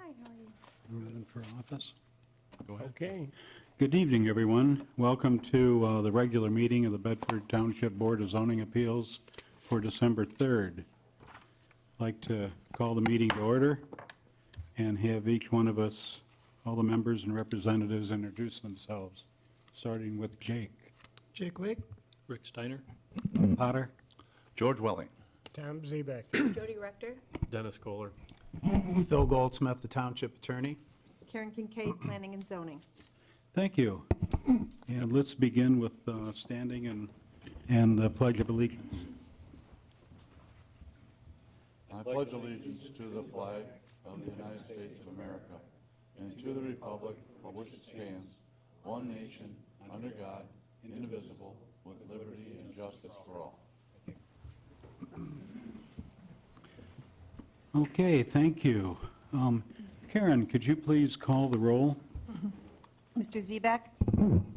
Hi, how are you? Running for office. Go ahead. Okay. Good evening, everyone. Welcome to the regular meeting of the Bedford Township Board of Zoning Appeals for December 3rd. I'd like to call the meeting to order and have each one of us, all the members and representatives, introduce themselves, starting with Jake. Jake Lake. Rick Steiner. Potter. George Welling. Tom Zebeck. Jody Rector. Dennis Kohler. Phil Goldsmith, the Township Attorney. Karen Kincaid, Planning and Zoning. Thank you. And let's begin with standing and the Pledge of Allegiance. I pledge allegiance to the flag of the United States of America and to the republic for which it stands, one nation, under God, indivisible, with liberty and justice for all. Okay, thank you. Karen, could you please call the roll? Mr. Zebeck.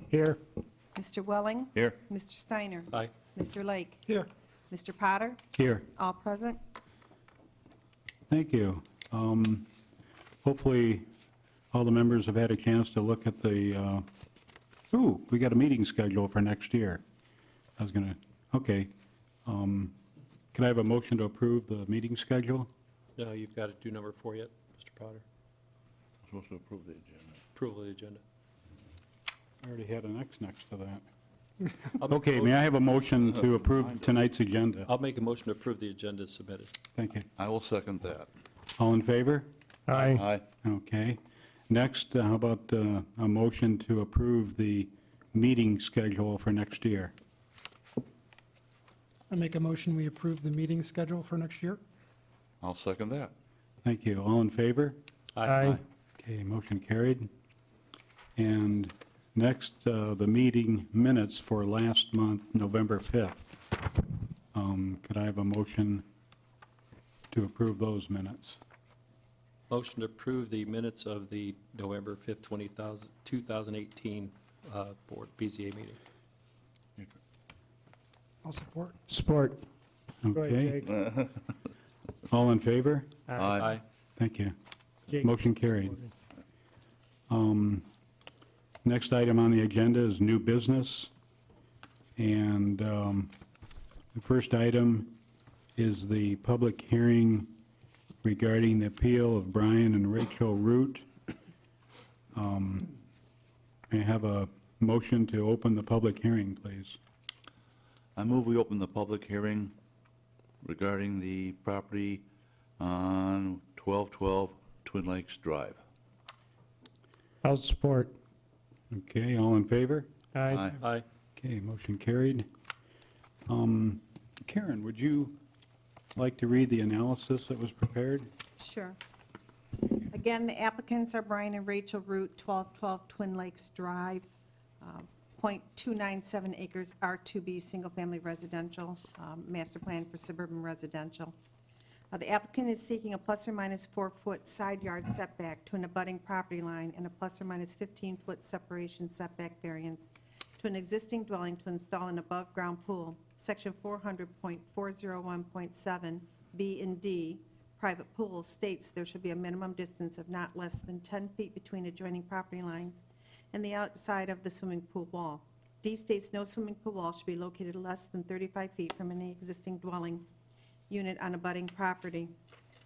Here. Mr. Welling. Here. Mr. Steiner. Aye. Mr. Lake. Here. Mr. Potter. Here. All present. Thank you. Hopefully, all the members have had a chance to look at the, we got a meeting schedule for next year. I was going to, okay. Can I have a motion to approve the meeting schedule? No, you've got to do number 4 yet, Mr. Potter. I'm supposed to approve the agenda. Approval of the agenda. I already had an X next to that. I'll make Okay, a may I motion- have a motion to approve tonight's agenda? I'll make a motion to approve the agenda as submitted. Thank you. I will second that. All in favor? Aye. Aye. Okay. Next, how about a motion to approve the meeting schedule for next year? I make a motion, we approve the meeting schedule for next year. I'll second that. Thank you. All in favor? Aye. Okay, motion carried. And next, the meeting minutes for last month, November 5th. Could I have a motion to approve those minutes? Motion to approve the minutes of the November 5th, 2018 Board BZA meeting. I'll support. Support. Go ahead, Okay. Jake. All in favor? Aye. Thank you. Jake. Motion carried. Next item on the agenda is new business. And the first item is the public hearing regarding the appeal of Brian and Rachel Root. May I have a motion to open the public hearing, please? I move we open the public hearing regarding the property on 1212 Twin Lakes Drive. I'll support. Okay, all in favor? Aye. Aye. Okay, motion carried. Karen, would you like to read the analysis that was prepared? Sure. Again, the applicants are Brian and Rachel Root, 1212 Twin Lakes Drive, .297 acres, R2B, single-family residential, master plan for suburban residential. The applicant is seeking a plus or minus 4-foot side yard setback to an abutting property line and a plus or minus 15-foot separation setback variance to an existing dwelling to install an above-ground pool. Section 400.401.7 B and D, private pools, states there should be a minimum distance of not less than 10 feet between adjoining property lines and the outside of the swimming pool wall. D states no swimming pool wall should be located less than 35 feet from any existing dwelling unit on abutting property.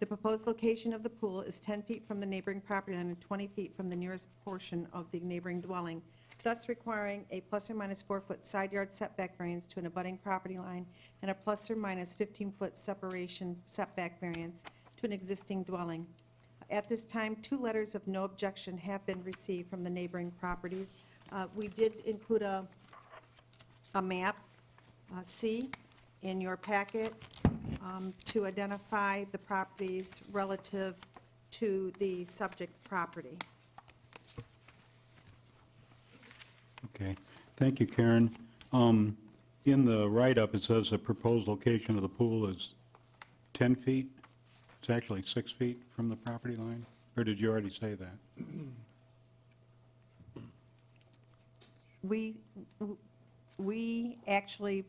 The proposed location of the pool is 10 feet from the neighboring property line and 20 feet from the nearest portion of the neighboring dwelling, thus requiring a plus or minus 4-foot side yard setback variance to an abutting property line and a plus or minus 15-foot separation setback variance to an existing dwelling. At this time, 2 letters of no objection have been received from the neighboring properties. We did include a map, C, in your packet to identify the properties relative to the subject property. Okay, thank you, Karen. In the write-up, it says the proposed location of the pool is 10 feet. It's actually 6 feet from the property line, or did you already say that? We actually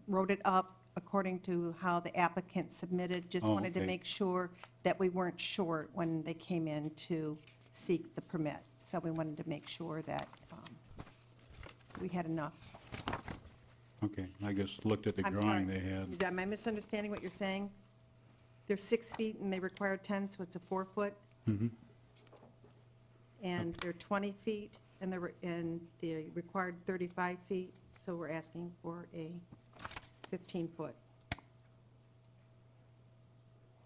wrote it up according to how the applicant submitted. Just Oh, wanted to okay. make sure that we weren't short when they came in to seek the permit. So we wanted to make sure that we had enough. Okay, I just looked at the I'm drawing sorry. they had. Am I misunderstanding what you're saying? They're 6 feet and they require 10, so it's a 4-foot? Mhm. And they're 20 feet and they required 35 feet, so we're asking for a 15-foot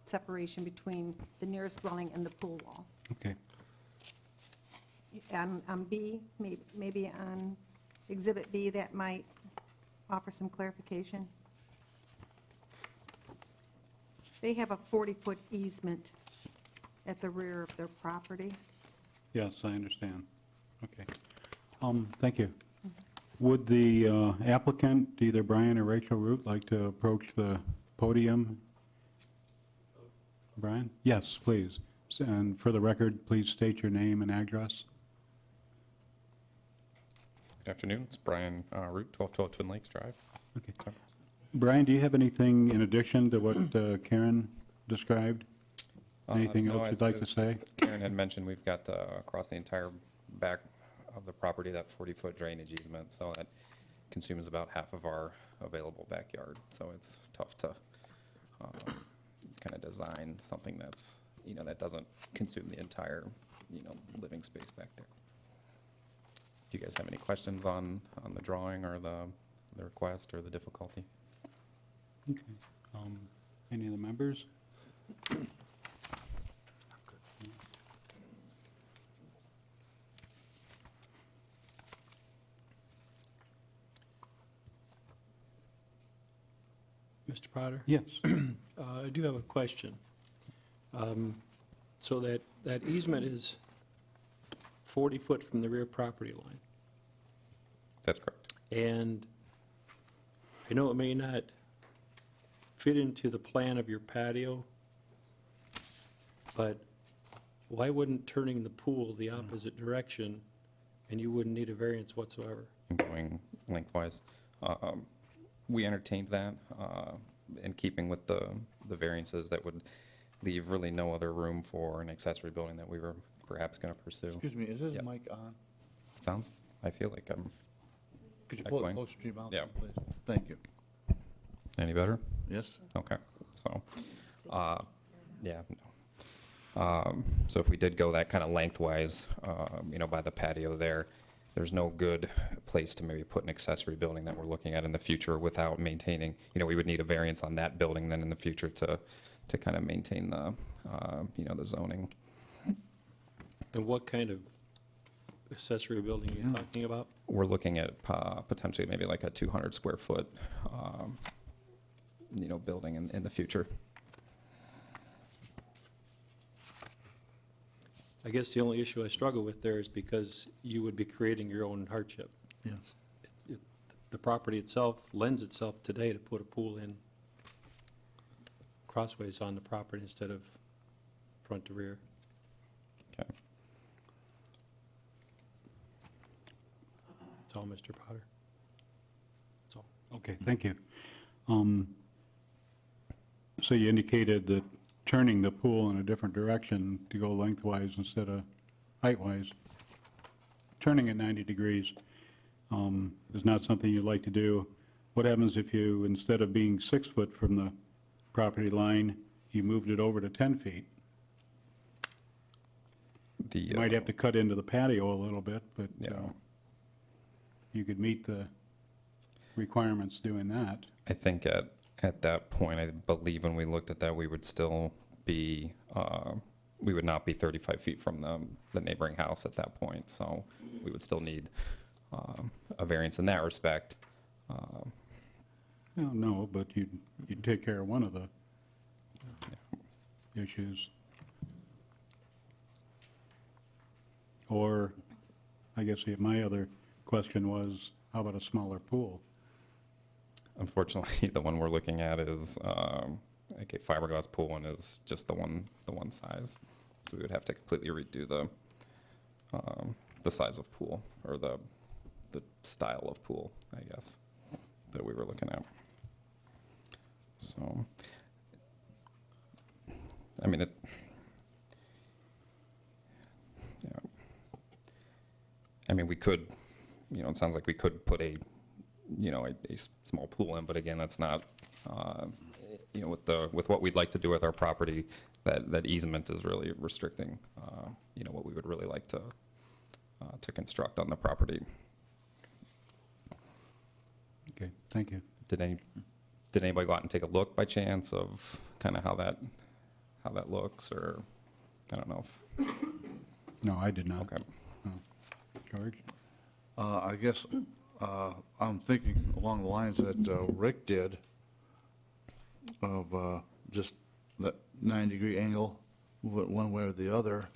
separation between the nearest dwelling and the pool wall. Okay, On B, maybe on Exhibit B, that might offer some clarification. They have a 40-foot easement at the rear of their property. yes, I understand. Okay. Thank you. Would the applicant, either Brian or Rachel Root, like to approach the podium? Brian? Yes, please. And for the record, please state your name and address. Good afternoon, it's Brian Root, 1212 Twin Lakes Drive. Okay. Temperance. Brian, do you have anything in addition to what Karen described? Anything No, else you'd as- like to as say? Karen had mentioned, we've got across the entire back of the property, that 40-foot drainage easement, so that consumes about half of our available backyard. So it's tough to kind of design something that's, that doesn't consume the entire, living space back there. Do you guys have any questions on the drawing or the request or the difficulty? Okay. Any of the members? Mr. Potter? Yes. I do have a question. So that easement is 40 foot from the rear property line. That's correct. And I know it may not fit into the plan of your patio, but why wouldn't turning the pool the opposite direction and you wouldn't need a variance whatsoever? And going lengthwise. We entertained that in keeping with the variances that would leave really no other room for an accessory building that we were perhaps going to pursue. Excuse me, is this Yep. mic on? Sounds, I feel like I'm, Could you pull it Echoing. closer to your mouth, Yeah. please? Thank you. any better? Yes? Okay, so, yeah. No. So if we did go that kind of lengthwise, by the patio there, there's no good place to maybe put an accessory building that we're looking at in the future without maintaining, we would need a variance on that building then in the future to kind of maintain the, the zoning. And what kind of accessory building are you talking about? We're looking at potentially maybe like a 200 square foot, building in the future. I guess the only issue I struggle with there is because you would be creating your own hardship. Yes. The property itself lends itself today to put a pool in crossways on the property instead of front to rear. Okay. That's all, Mr. Potter. That's all. Okay, thank you. So you indicated that turning the pool in a different direction to go lengthwise instead of heightwise, turning it 90 degrees is not something you'd like to do. What happens if you, instead of being 6 foot from the property line, you moved it over to 10 feet? You might have to cut into the patio a little bit, but Yeah. you could meet the requirements doing that. I think at that point, I believe when we looked at that, we would still be, we would not be 35 feet from the neighboring house at that point. So we would still need a variance in that respect. No, but you'd take care of one of the issues. Or, I guess my other question was, how about a smaller pool? Unfortunately, the one we're looking at is like a fiberglass pool and is just the one size. So we would have to completely redo the size of pool or the style of pool, I guess, that we were looking at. So, I mean, yeah. I mean, we could, it sounds like we could put a small pool in, but again, that's not, with what we'd like to do with our property, that easement is really restricting, what we would really like to construct on the property. Okay, thank you. Did anybody go out and take a look by chance of kind of how that looks, or, I don't know if, No, I did not. okay. No. George? I guess I'm thinking along the lines that Rick did of just that 9-degree angle, move it one way or the other.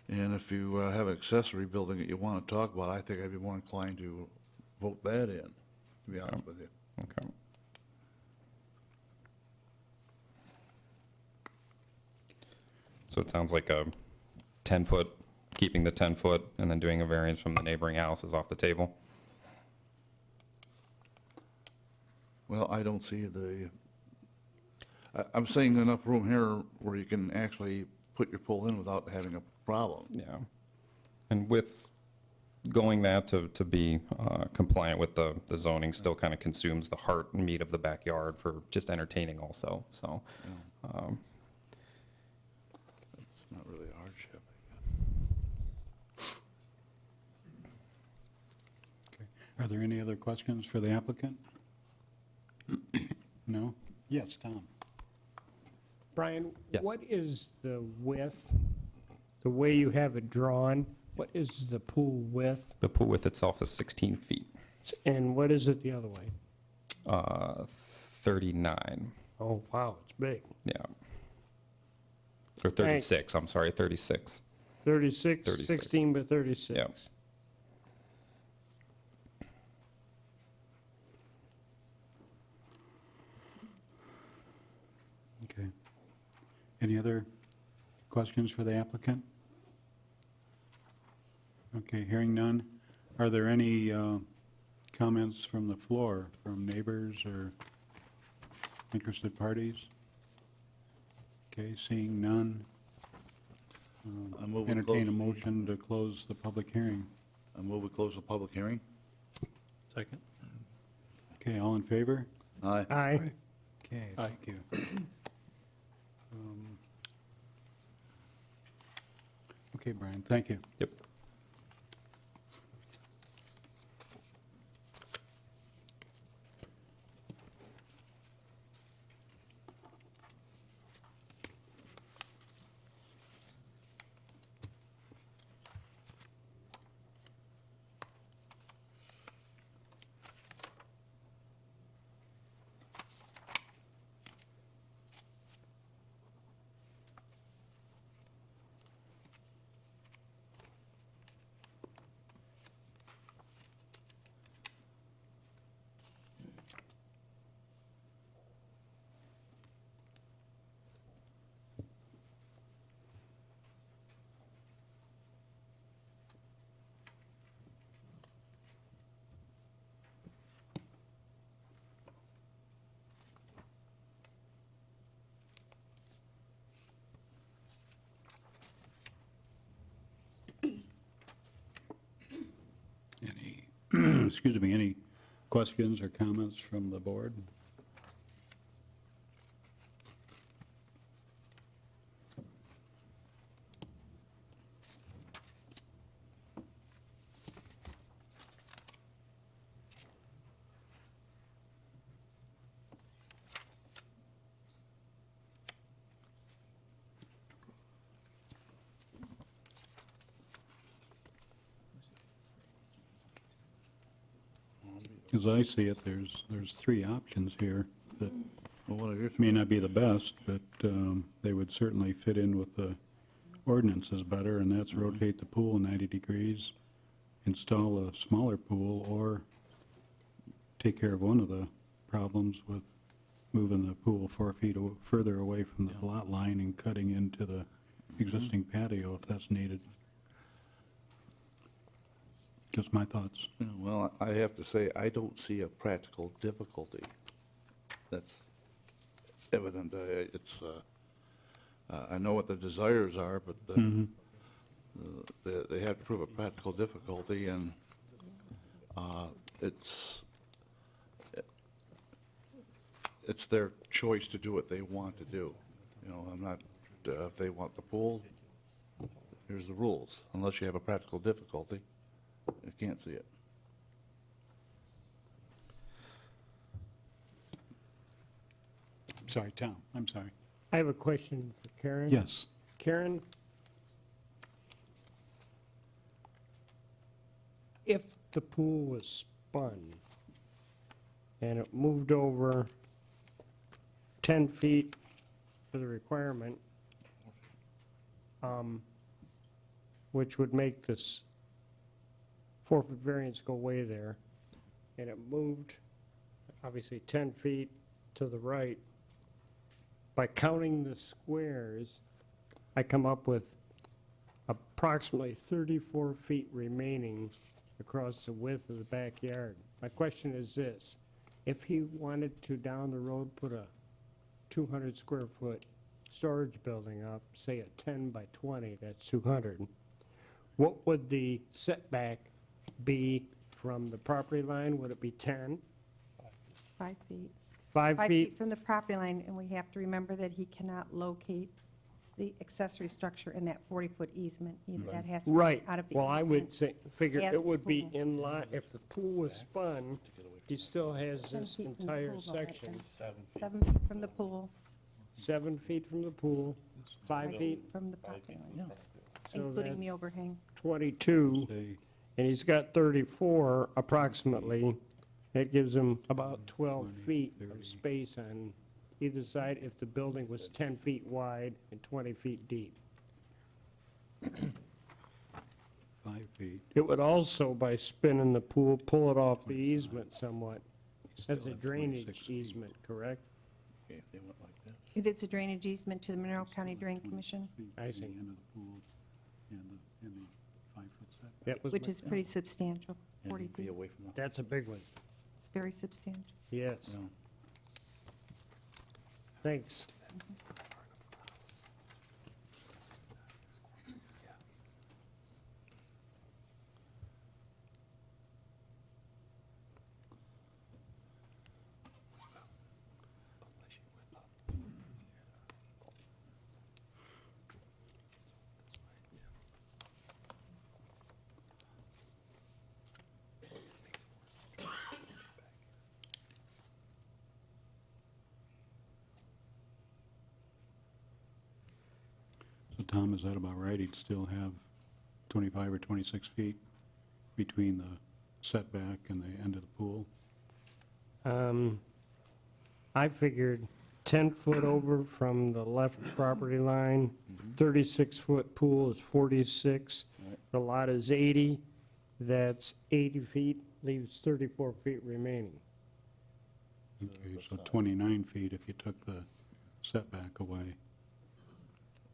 And if you have an accessory building that you want to talk about, I think I'd be more inclined to vote that in, to be honest with you. Okay. So it sounds like a 10-foot, keeping the 10-foot, and then doing a variance from the neighboring house is off the table? Well, I don't see I'm seeing enough room here where you can actually put your pool in without having a problem. Yeah. And with going that to be compliant with the zoning still kind of consumes the heart and meat of the backyard for just entertaining also, so. It's not really a hardship. Okay. Are there any other questions for the applicant? No? Yes, Tom? Brian, Yes. what is the width, the way you have it drawn, what is the pool width, The pool width itself is 16 feet, and what is it the other way? 39, Oh, wow, it's big. yeah. Or 36, I'm sorry, 36. 36, 36. 16 by 36. Yep. Okay. Any other questions for the applicant? Okay, hearing none. Are there any comments from the floor, from neighbors or interested parties? Okay, seeing none. I move we Entertain a close the- motion to close the public hearing. I move we close the public hearing. Second? Okay, all in favor? Aye. Aye. Okay, Aye. thank you. Okay, Brian, thank you. Yep. Any, excuse me, any questions or comments from the board? As I see it, there's three options here that Well, what are your may not be the best, but they would certainly fit in with the ordinances better, and that's rotate the pool 90 degrees, install a smaller pool, or take care of one of the problems with moving the pool 4 feet further away from the lot line and cutting into the existing patio if that's needed. Just my thoughts. Yeah, well, I have to say, I don't see a practical difficulty. That's evident. I know what the desires are, but they have to prove a practical difficulty, and it's their choice to do what they want to do. You know, I'm not, if they want the pool, here's the rules. Unless you have a practical difficulty, you can't see it. Sorry, Tom, I'm sorry. I have a question for Karen. Yes. Karen, if the pool was spun and it moved over 10 feet to the requirement, which would make this 4-foot variance go away there, and it moved, obviously, 10 feet to the right, by counting the squares, I come up with approximately 34 feet remaining across the width of the backyard. My question is this: if he wanted to, down the road, put a 200 square foot storage building up, say a 10 by 20, that's 200, what would the setback be from the property line? Would it be 10? 5 feet. 5 5 feet? feet from the property line, and we have to remember that he cannot locate the accessory structure in that 40-foot easement. That has to be Right. out of the Well, I would easement. say, figure As it would the be pool. in line, if the pool was spun, he still has 10 this feet from the entire pool, though, right section. then. 7 feet from the pool, 7 feet from the pool, 5 5 feet, from the property line, so including the that's overhang. 22, Say, and he's got 34 approximately. That gives him about 12 20, feet 30. of space on either side if the building was 10 feet wide and 20 feet deep. 5 feet. It would also, by spinning the pool, pull it off the easement somewhat. That's Still a have 26 drainage feet. easement, correct? Okay, if they went like this. It is a drainage easement to the Monroe County Drain Commission, I Between see. The end of the pool and the 5-foot setback. That was which my- is pretty substantial, And 40 be feet. away from the, That's a big one, It's very substantial. yes. you know. Thanks. So Tom, is that about right? He'd still have 25 or 26 feet between the setback and the end of the pool? I figured 10 foot over from the left property line, 36-foot pool is 46, the lot is 80, that's 80 feet, leaves 34 feet remaining. Okay, so 29 feet if you took the setback away.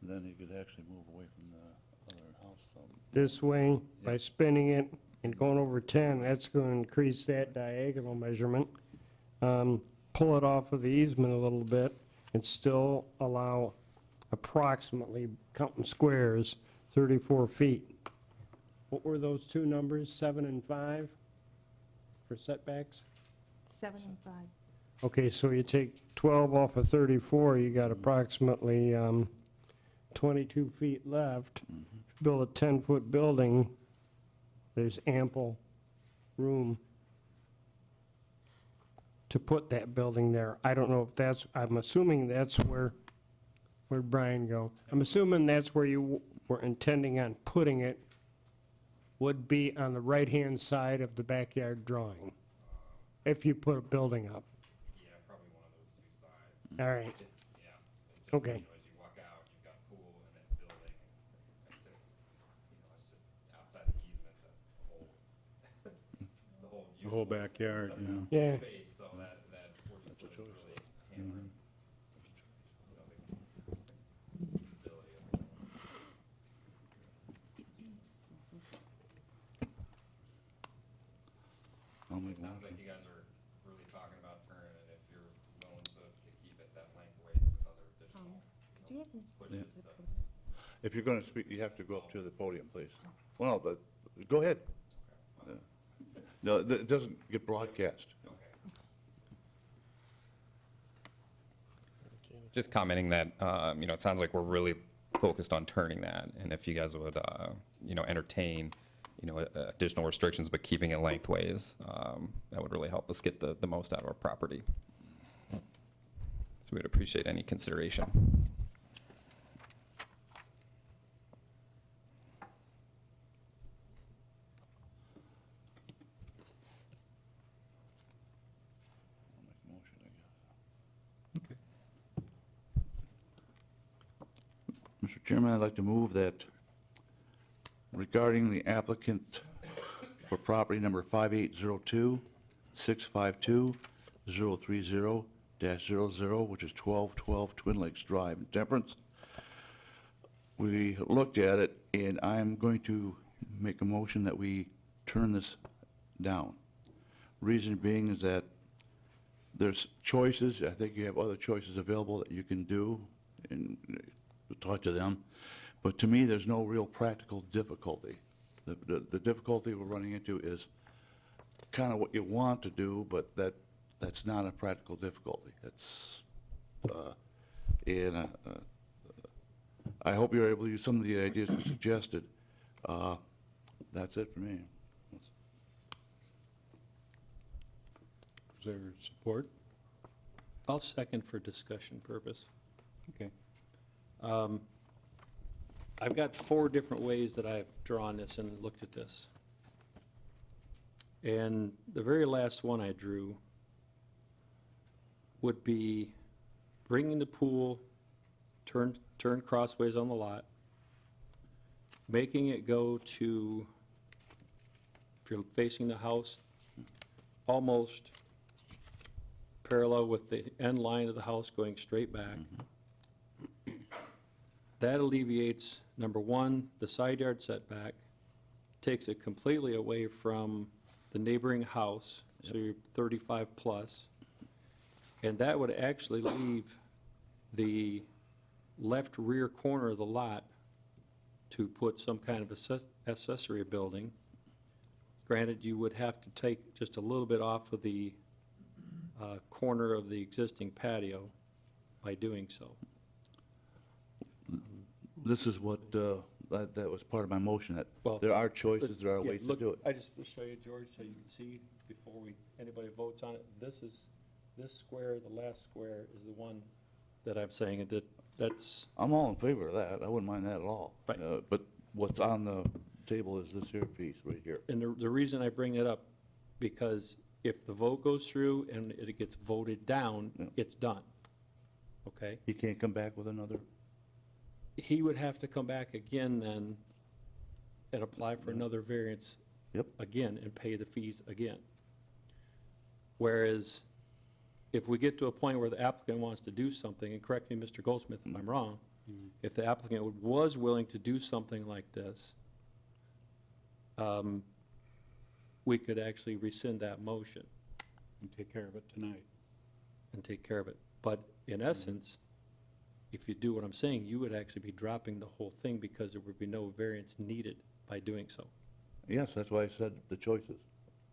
Then you could actually move away from the other house some. This way, by spinning it and going over 10, that's going to increase that diagonal measurement. Pull it off of the easement a little bit and still allow approximately, counting squares, 34 feet. What were those two numbers, 7 and 5 for setbacks? 7 and 5. Okay, so you take 12 off of 34, you got approximately 22 feet left. Build a 10-foot building, there's ample room to put that building there. I don't know if that's, I'm assuming that's where'd Brian go? I'm assuming that's where you were intending on putting it, would be on the right-hand side of the backyard drawing, if you put a building up. Yeah, probably one of those two sides. All right, It's, yeah. It's just, Okay. you know, as you walk out, you've got pool and then building. It's just outside the easement, that's the whole. The whole backyard, yeah. yeah. Space, so that 40 foot is really hampering, you know, the ability of the. I'll make It sounds one. like you guys are really talking about turning it if you're willing to keep it that length away Do you have him speak to the podium? If you're going to speak, you have to go up to the podium, please. Well, no, but, go ahead. Yeah. No, it doesn't get broadcast. Just commenting that, it sounds like we're really focused on turning that, and if you guys would, entertain, additional restrictions, but keeping it lengthways, that would really help us get the most out of our property. So we'd appreciate any consideration. Mr. Chairman, I'd like to move that regarding the applicant for property number 5802-652-030-00, which is 1212 Twin Lakes Drive in Temperance. We looked at it, and I'm going to make a motion that we turn this down. Reason being is that there's choices. I think you have other choices available that you can do, and talk to them. But to me, there's no real practical difficulty. The difficulty we're running into is kind of what you want to do, but that's not a practical difficulty. It's, I hope you're able to use some of the ideas we suggested. That's it for me. Is there support? I'll second for discussion purpose. Okay. I've got 4 different ways that I've drawn this and looked at this. And the very last one I drew would be bringing the pool, turn crossways on the lot, making it go to, if you're facing the house, almost parallel with the end line of the house going straight back. That alleviates, number one, the side yard setback, takes it completely away from the neighboring house, so you're 35 plus. And that would actually leave the left rear corner of the lot to put some kind of accessory building. Granted, you would have to take just a little bit off of the corner of the existing patio by doing so. This is what, that was part of my motion, that Well, there are choices, there are Yeah, ways to look, do it. I just will show you, George, so you can see before anybody votes on it. This square, the last square, is the one that I'm saying that's, I'm all in favor of that, I wouldn't mind that at all. Right. But what's on the table is this here piece right here. and the reason I bring it up, because if the vote goes through and it gets voted down, Yeah. it's done. Okay? You can't come back with another, He would have to come back again then and apply for another variance Yep. again and pay the fees again. Whereas if we get to a point where the applicant wants to do something, and correct me, Mr. Goldsmith, if I'm wrong, if the applicant was willing to do something like this, we could actually rescind that motion And take care of it tonight. and take care of it. But in essence, if you do what I'm saying, you would actually be dropping the whole thing because there would be no variance needed by doing so. yes, that's why I said the choices.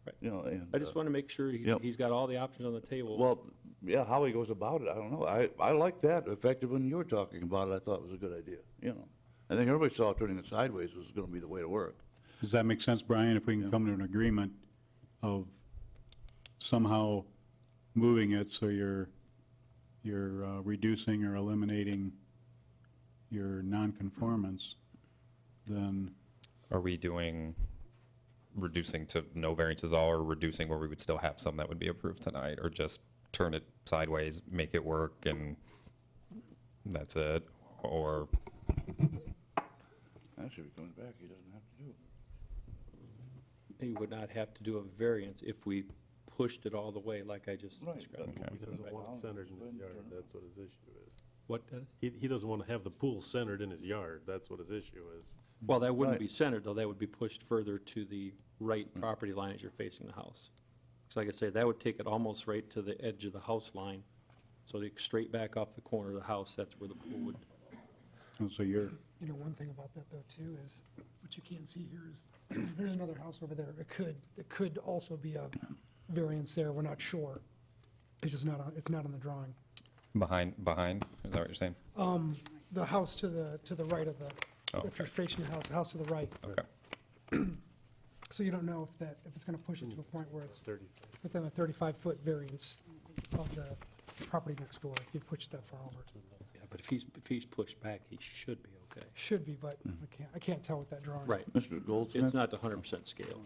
Right. You know, and. I just want to make sure Yep. he's got all the options on the table. Well, yeah, how he goes about it, I don't know. I like that. In fact, when you were talking about it, I thought it was a good idea, you know. I think everybody saw turning it sideways was gonna be the way to work. Does that make sense, Brian, if we can Yeah. come to an agreement of somehow moving it so you're reducing or eliminating your nonconformance, then, Are we doing, reducing to no variances all, or reducing where we would still have some that would be approved tonight, or just turn it sideways, make it work, and that's it? Or, Actually, if he comes back, he doesn't have to do it. He would not have to do a variance if we pushed it all the way like I just Right. described. Okay. He doesn't want it centered in his yard, that's what his issue is. What, Dennis? He doesn't want to have the pool centered in his yard, that's what his issue is. Well, that wouldn't Right. be centered, though. That would be pushed further to the right property line as you're facing the house. So like I say, that would take it almost right to the edge of the house line. So straight back off the corner of the house, that's where the pool would And so you're, You know, one thing about that though too is, what you can't see here is, there's another house over there. It could also be a variance there. We're not sure. It's just not, it's not on the drawing. Behind, is that what you're saying? The house to the right of the, Oh, if you're facing the house to the right. Okay. So you don't know if it's gonna push it to a point where it's 30. within a 35-foot variance of the property next door, if you push it that far over. Yeah, but if he's pushed back, he should be okay. Should be, but I can't tell with that drawing. Right. Mr. Goldsmith, It's not the 100% scale.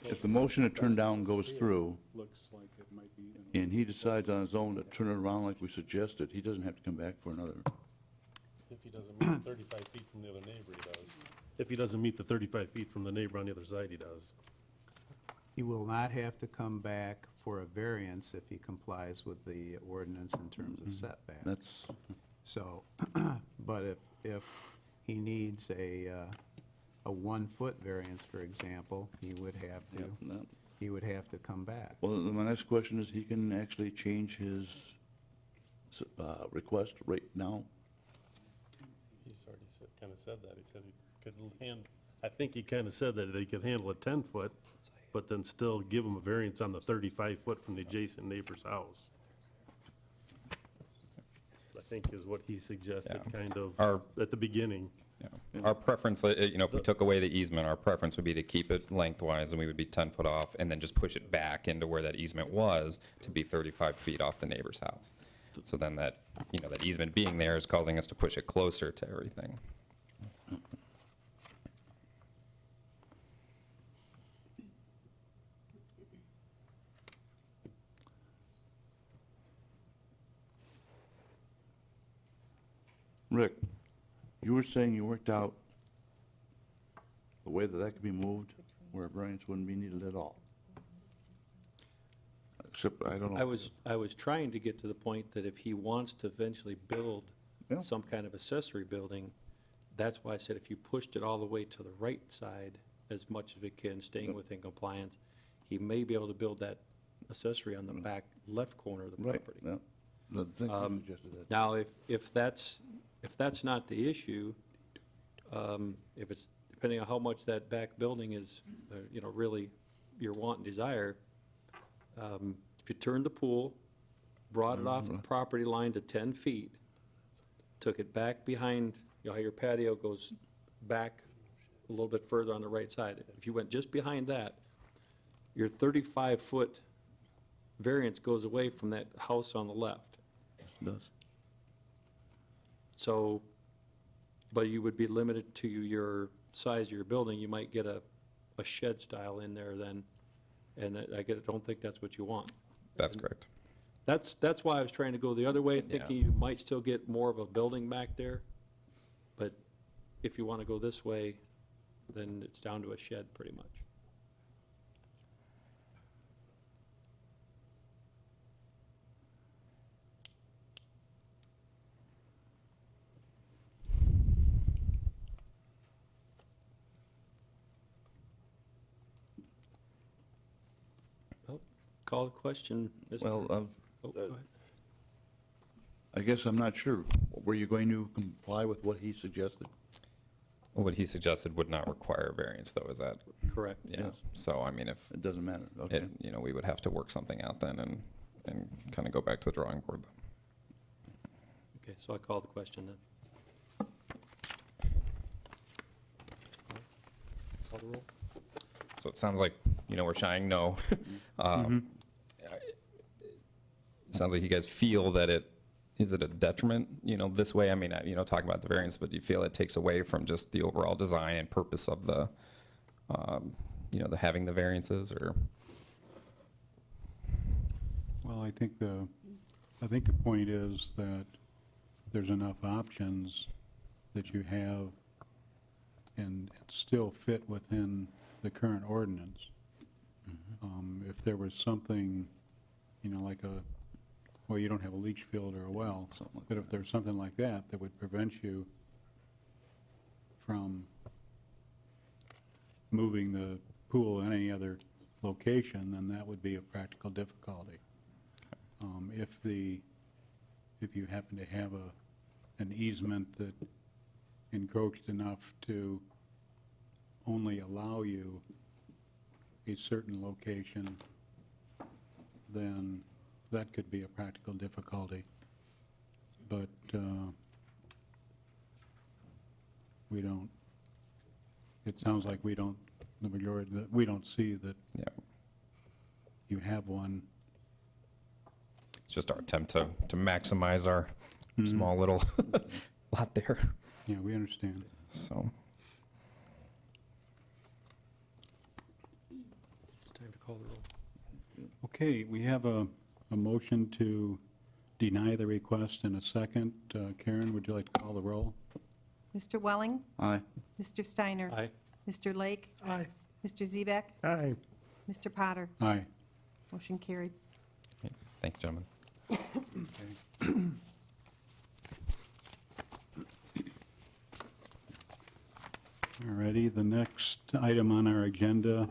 if the motion to turn down goes through, looks like it might be, in and he decides on his own to turn it around like we suggested, he doesn't have to come back for another. If he doesn't meet the 35 feet from the other neighbor, he does. If he doesn't meet the 35 feet from the neighbor on the other side, he does. He will not have to come back for a variance if he complies with the ordinance in terms of setback. That's, So, but if he needs a 1-foot variance, for example, he would have to come back. well, then my next question is, he can actually change his request right now? He's already kind of said that. He said he could I think he kind of said that he could handle a 10-foot, but then still give him a variance on the 35-foot from the adjacent neighbor's house. I think is what he suggested, Yeah. kind of, Our- at the beginning. Yeah. Our preference, you know, if we took away the easement, our preference would be to keep it lengthwise, and we would be 10 foot off, and then just push it back into where that easement was to be 35 feet off the neighbor's house. So then that, you know, that easement being there is causing us to push it closer to everything. Rick, you were saying you worked out the way that could be moved, where a variance wouldn't be needed at all. Except, I don't know. I was trying to get to the point that if he wants to eventually build Yeah. some kind of accessory building, that's why I said if you pushed it all the way to the right side as much as we can, staying within compliance, he may be able to build that accessory on the back left corner of the Right, property. yeah. I think you suggested that. Now, if that's not the issue, if it's, depending on how much that back building is, you know, really your want and desire, if you turned the pool, brought it off the property line to 10 feet, took it back behind, you know, how your patio goes back a little bit further on the right side. If you went just behind that, your 35-foot variance goes away from that house on the left. It does. So, but you would be limited to your size of your building. You might get a shed style in there then, and don't think that's what you want. That's correct. That's why I was trying to go the other way, thinking you might still get more of a building back there. But if you want to go this way, then it's down to a shed pretty much. Well, call the question. Mr. Well, Oh, go ahead. I guess I'm not sure. Were you going to comply with what he suggested? What he suggested would not require a variance, though, is that? Correct. Yeah. Yes. So, I mean, if It doesn't matter, okay. it, you know, we would have to work something out then and kind of go back to the drawing board then. Okay, so I call the question then. Call the roll. So it sounds like, you know, we're shying no. It sounds like you guys feel that is it a detriment, you know, this way? I mean, you know, talking about the variance, but do you feel it takes away from just the overall design and purpose of the, you know, the having the variances, or? well, I think the point is that there's enough options that you have and still fit within the current ordinance. If there was something, you know, like well, you don't have a leach field or a well, Something like but if there's something like that would prevent you from moving the pool in any other location, then that would be a practical difficulty. If you happen to have an easement that encroached enough to only allow you a certain location, then that could be a practical difficulty. But we don't, it sounds like we don't, the majority, that we don't see that Yeah. you have one. It's just our attempt to maximize our small little lot there, Yeah, we understand. so. It's time to call the roll. Okay, we have a motion to deny the request in a second. Karen, would you like to call the roll? Mr. Welling? Aye. Mr. Steiner? Aye. Mr. Lake? Aye. Mr. Zebeck? Aye. Mr. Potter? Aye. Motion carried. Thank you, gentlemen. All righty, the next item on our agenda,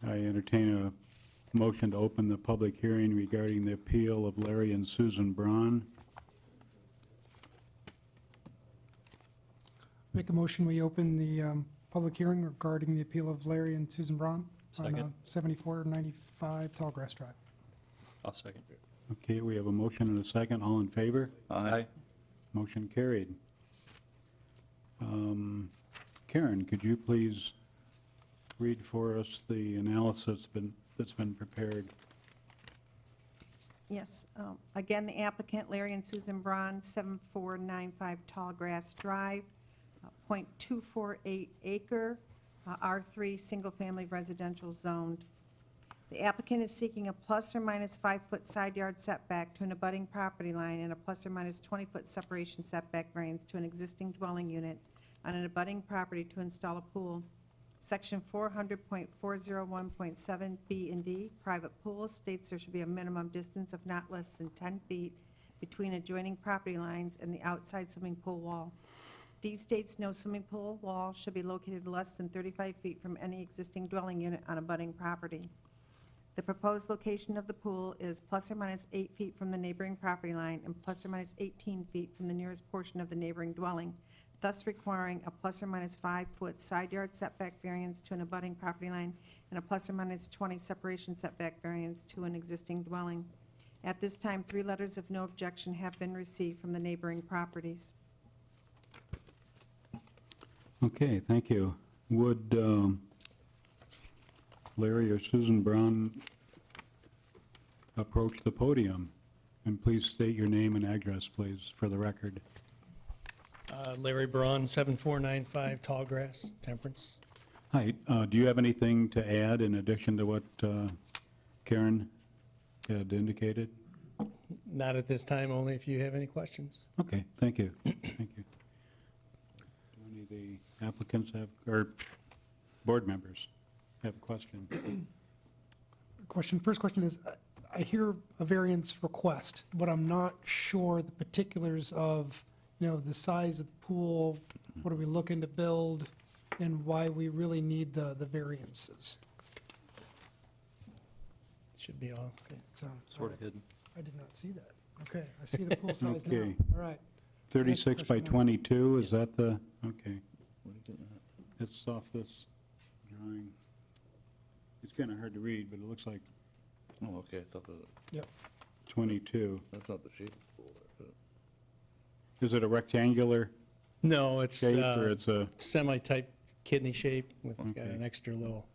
I entertain a motion to open the public hearing regarding the appeal of Larry and Susan Braun. Make a motion, we open the public hearing regarding the appeal of Larry and Susan Braun on Second. 7495 Tallgrass Drive. I'll second. Okay, we have a motion and a second. All in favor? Aye. Motion carried. Karen, could you please read for us the analysis that's been prepared? Yes. Again, the applicant, Larry and Susan Braun, 7495 Tallgrass Drive, .248 acre, R3, single-family residential zoned. The applicant is seeking a plus or minus 5-foot side yard setback to an abutting property line and a plus or minus 20-foot separation setback variance to an existing dwelling unit on an abutting property to install a pool. Section 400.401.7 B and D, private pool, states there should be a minimum distance of not less than 10 feet between adjoining property lines and the outside swimming pool wall. D states no swimming pool wall should be located less than 35 feet from any existing dwelling unit on abutting property. The proposed location of the pool is plus or minus 8 feet from the neighboring property line and plus or minus 18 feet from the nearest portion of the neighboring dwelling, thus requiring a plus or minus 5-foot side yard setback variance to an abutting property line and a plus or minus 20 separation setback variance to an existing dwelling. At this time, 3 letters of no objection have been received from the neighboring properties. Okay, thank you. Would Larry or Susan Braun approach the podium? And please state your name and address, please, for the record. Larry Braun, 7495 Tallgrass, Temperance. Hi, do you have anything to add in addition to what Karen had indicated? Not at this time, only if you have any questions. Okay, thank you. Thank you. Do any of the applicants have, or board members have a question? First question is, I hear a variance request, but I'm not sure the particulars of, the size of the pool, what are we looking to build, and why we really need the variances. Should be all, okay. So, Sort of hidden. I did not see that. Okay, I see the pool size now. Okay. All right. 36 by Next question. 22, is that the, okay. It's off this drawing. It's kind of hard to read, but it looks like Oh, okay, I thought Yep. 22. that's not the shape of the pool. Is it a rectangular No, it's shape, or it's a, semi-type kidney shape with, it's got Okay. an extra little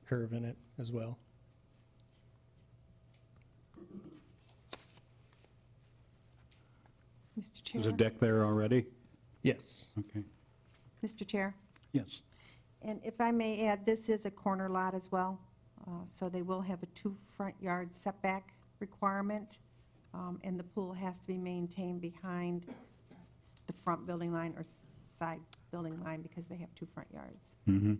curve in it as well. Mr. Chair? is a deck there already? Yes. Okay, Mr. Chair? yes. And if I may add, this is a corner lot as well, so they will have a 2 front yard setback requirement, and the pool has to be maintained behind the front building line or side building line because they have 2 front yards. Mm-hmm.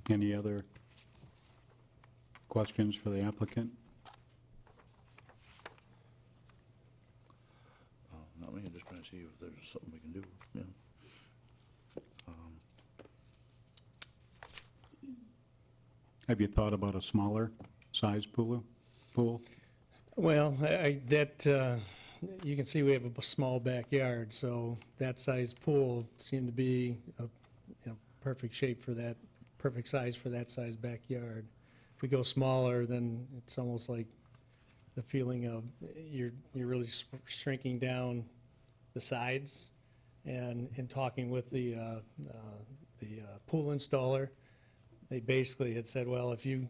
Any other questions for the applicant? Not me, I'm just trying to see if there's something we can do, yeah. Have you thought about a smaller size pool? Well, you can see we have a small backyard, so that size pool seemed to be a perfect shape for that, perfect size for that size backyard. If we go smaller, then it's almost like the feeling of you're really shrinking down the sides. And in talking with the pool installer, they basically had said, well, if you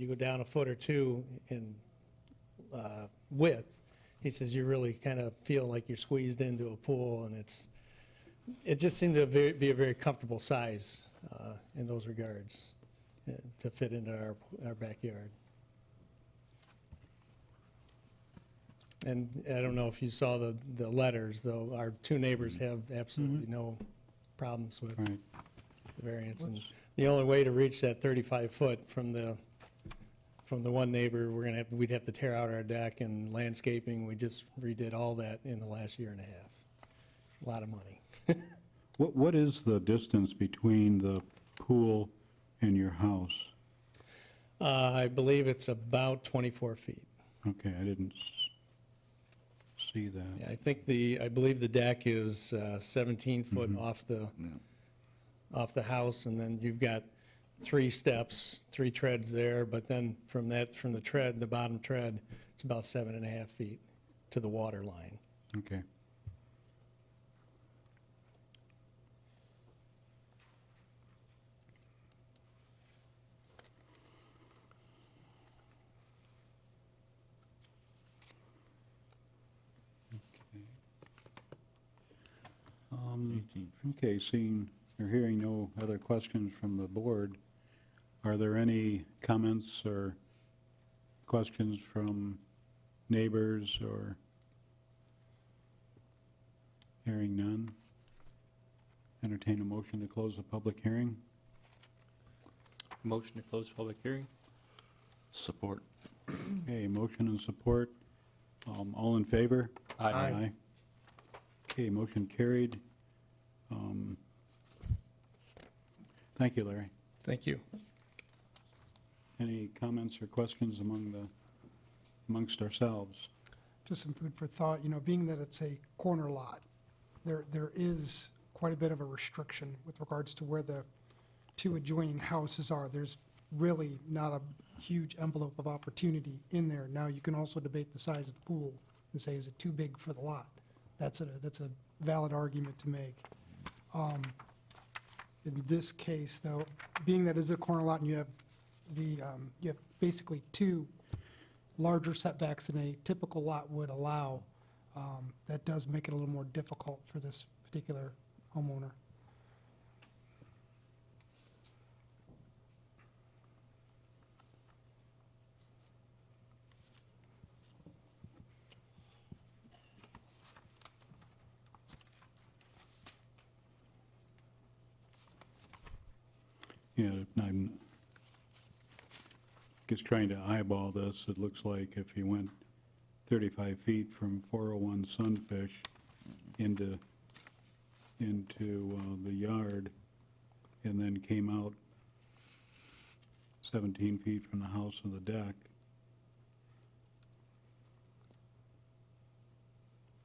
go down a foot or two in width, he says you really kind of feel like you're squeezed into a pool, and it just seemed to be a very comfortable size in those regards to fit into our backyard. And I don't know if you saw the letters, though. Our two neighbors have absolutely no problems with Right. the variance. And the only way to reach that 35-foot from the one neighbor, we'd have to tear out our deck and landscaping. We just redid all that in the last year and a half. A lot of money. What is the distance between the pool and your house? I believe it's about 24 feet. Okay, I didn't see that. Yeah, I believe the deck is 17 foot off the house, and then you've got 3 steps, 3 treads there, but then from the tread, the bottom tread, it's about 7.5 feet to the water line. Okay. Okay, seeing or hearing no other questions from the board, are there any comments or questions from neighbors, or hearing none? Entertain a motion to close the public hearing. Motion to close public hearing? Support. Okay, motion and support. All in favor? Aye. Okay, motion carried. Thank you, Larry. Thank you. Any comments or questions amongst ourselves? Just some food for thought, being that it's a corner lot, there is quite a bit of a restriction with regards to where the 2 adjoining houses are. There's really not a huge envelope of opportunity in there. Now, you can also debate the size of the pool and say, is it too big for the lot? That's a valid argument to make. In this case, though, being that it's a corner lot and you have you have basically 2 larger setbacks than a typical lot would allow, that does make it a little more difficult for this particular homeowner. Yeah, I'm just trying to eyeball this. It looks like if you went 35 feet from 401 Sunfish into the yard and then came out 17 feet from the house and the deck,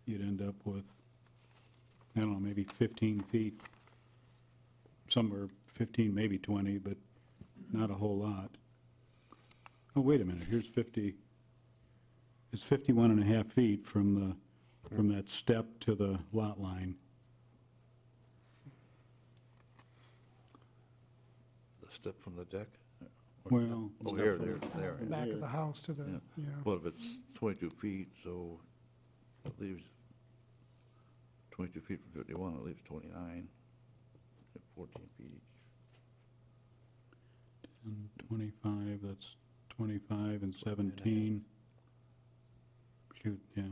you'd end up with, I don't know, maybe 15 feet, somewhere 15, maybe 20, but not a whole lot. Oh, wait a minute, here's 50, it's 51 and a half feet from that step to the lot line. The step from the deck? Well, Oh, there. Back of the house to the, yeah. Well, if it's 22 feet, so it leaves 22 feet from 51, it leaves 29, 14 feet each. 25, that's 25 and 17. Shoot, yeah.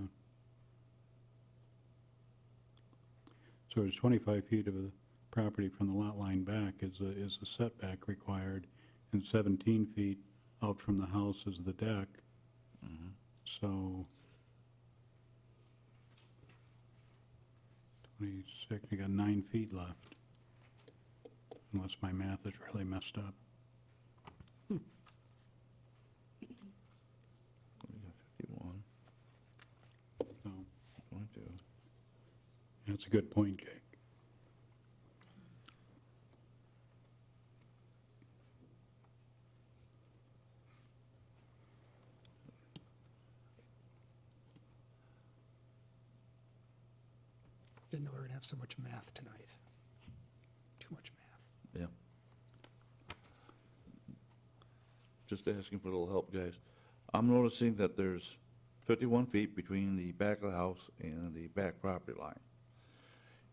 So there's 25 feet of the property from the lot line back is the setback required, and 17 feet out from the house is the deck. So 26, you got 9 feet left, unless my math is really messed up. We got 51, So 22. that's a good point, Kate. Didn't know we were gonna have so much math tonight. Too much math. Yeah. Just asking for a little help, guys. I'm noticing that there's 51 feet between the back of the house and the back property line.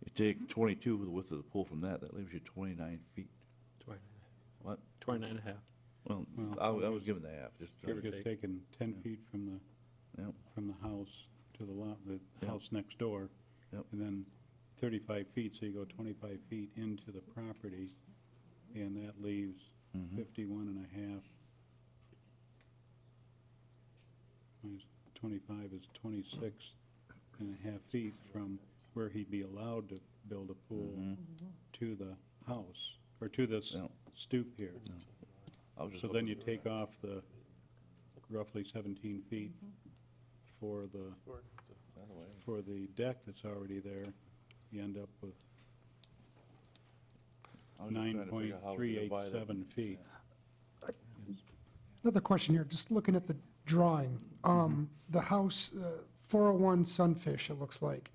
You take 22, the width of the pool from that, that leaves you 29 feet. 29 and a half. Well, Well, I was given the half, just. Give or Just take. taking 10 feet from Yep. the house to the lot, the Yep. house next door. Yep. And then 35 feet, so you go 25 feet into the property, and that leaves 51 and a half. Minus 25 is 26 and a half feet from where he'd be allowed to build a pool to the house, or to this Yep. stoop here. I was just So then looking- you take off the roughly 17 feet for the deck that's already there. You end up with I was just trying to figure out how we divide it. 9.387 feet. Another question here, just looking at the drawing, the house, 401 Sunfish, it looks like.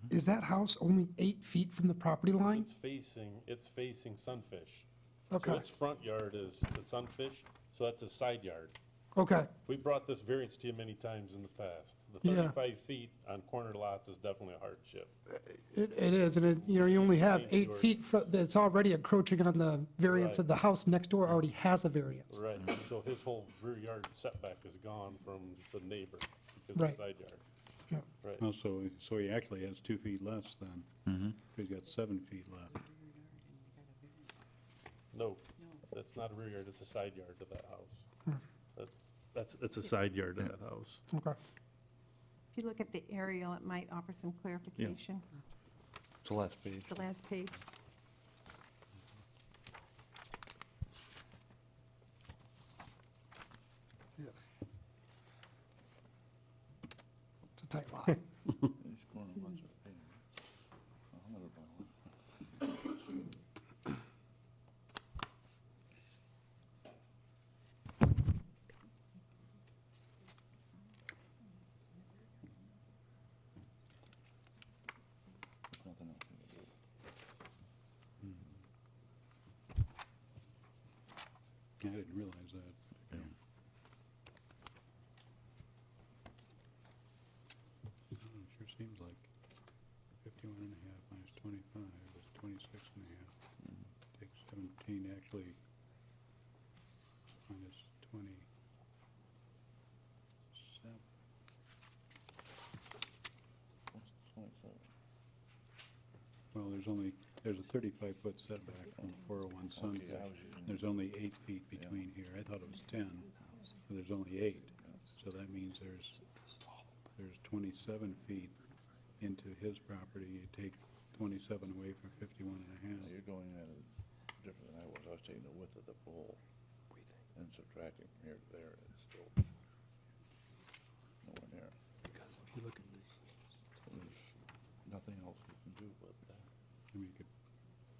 Is that house only 8 feet from the property line? It's facing Sunfish. Okay. So its front yard is the Sunfish, so that's a side yard. Okay, We brought this variance to you many times in the past. The Yeah. 35 feet on corner lots is definitely a hardship. it is, and it, you know, you only have Thank 8 you. feet, that's already encroaching on the variance of Right. the house next door already has a variance. Right, so his whole rear yard setback is gone from the neighbor because of Right. the side yard. Yeah. Right. Oh, so he actually has 2 feet less then. He's got 7 feet left. No, that's not a rear yard, it's a side yard to that house. It's a side yard to that house. Okay. If you look at the aerial, it might offer some clarification. It's the last page. The last page. It's a tight lot. These corner lots are a pain. I'll never buy one. Nothing else we can do. I didn't realize that. Yeah. Sure seems like 51 and a half minus 25 is 26 and a half. Take 17, actually, minus 27. What's 27? Well, there's a 35-foot setback from 401 Sunfish. I was using- There's only 8 feet between here. I thought it was 10, so there's only 8. So that means there's 27 feet into his property. You take 27 away from 51 and a Now, half. you're going at it different than I was. I was taking the width of the pool and subtracting from here to there, and it's still nowhere near. Because if you look at this, There's nothing else we can do but that. I mean, you could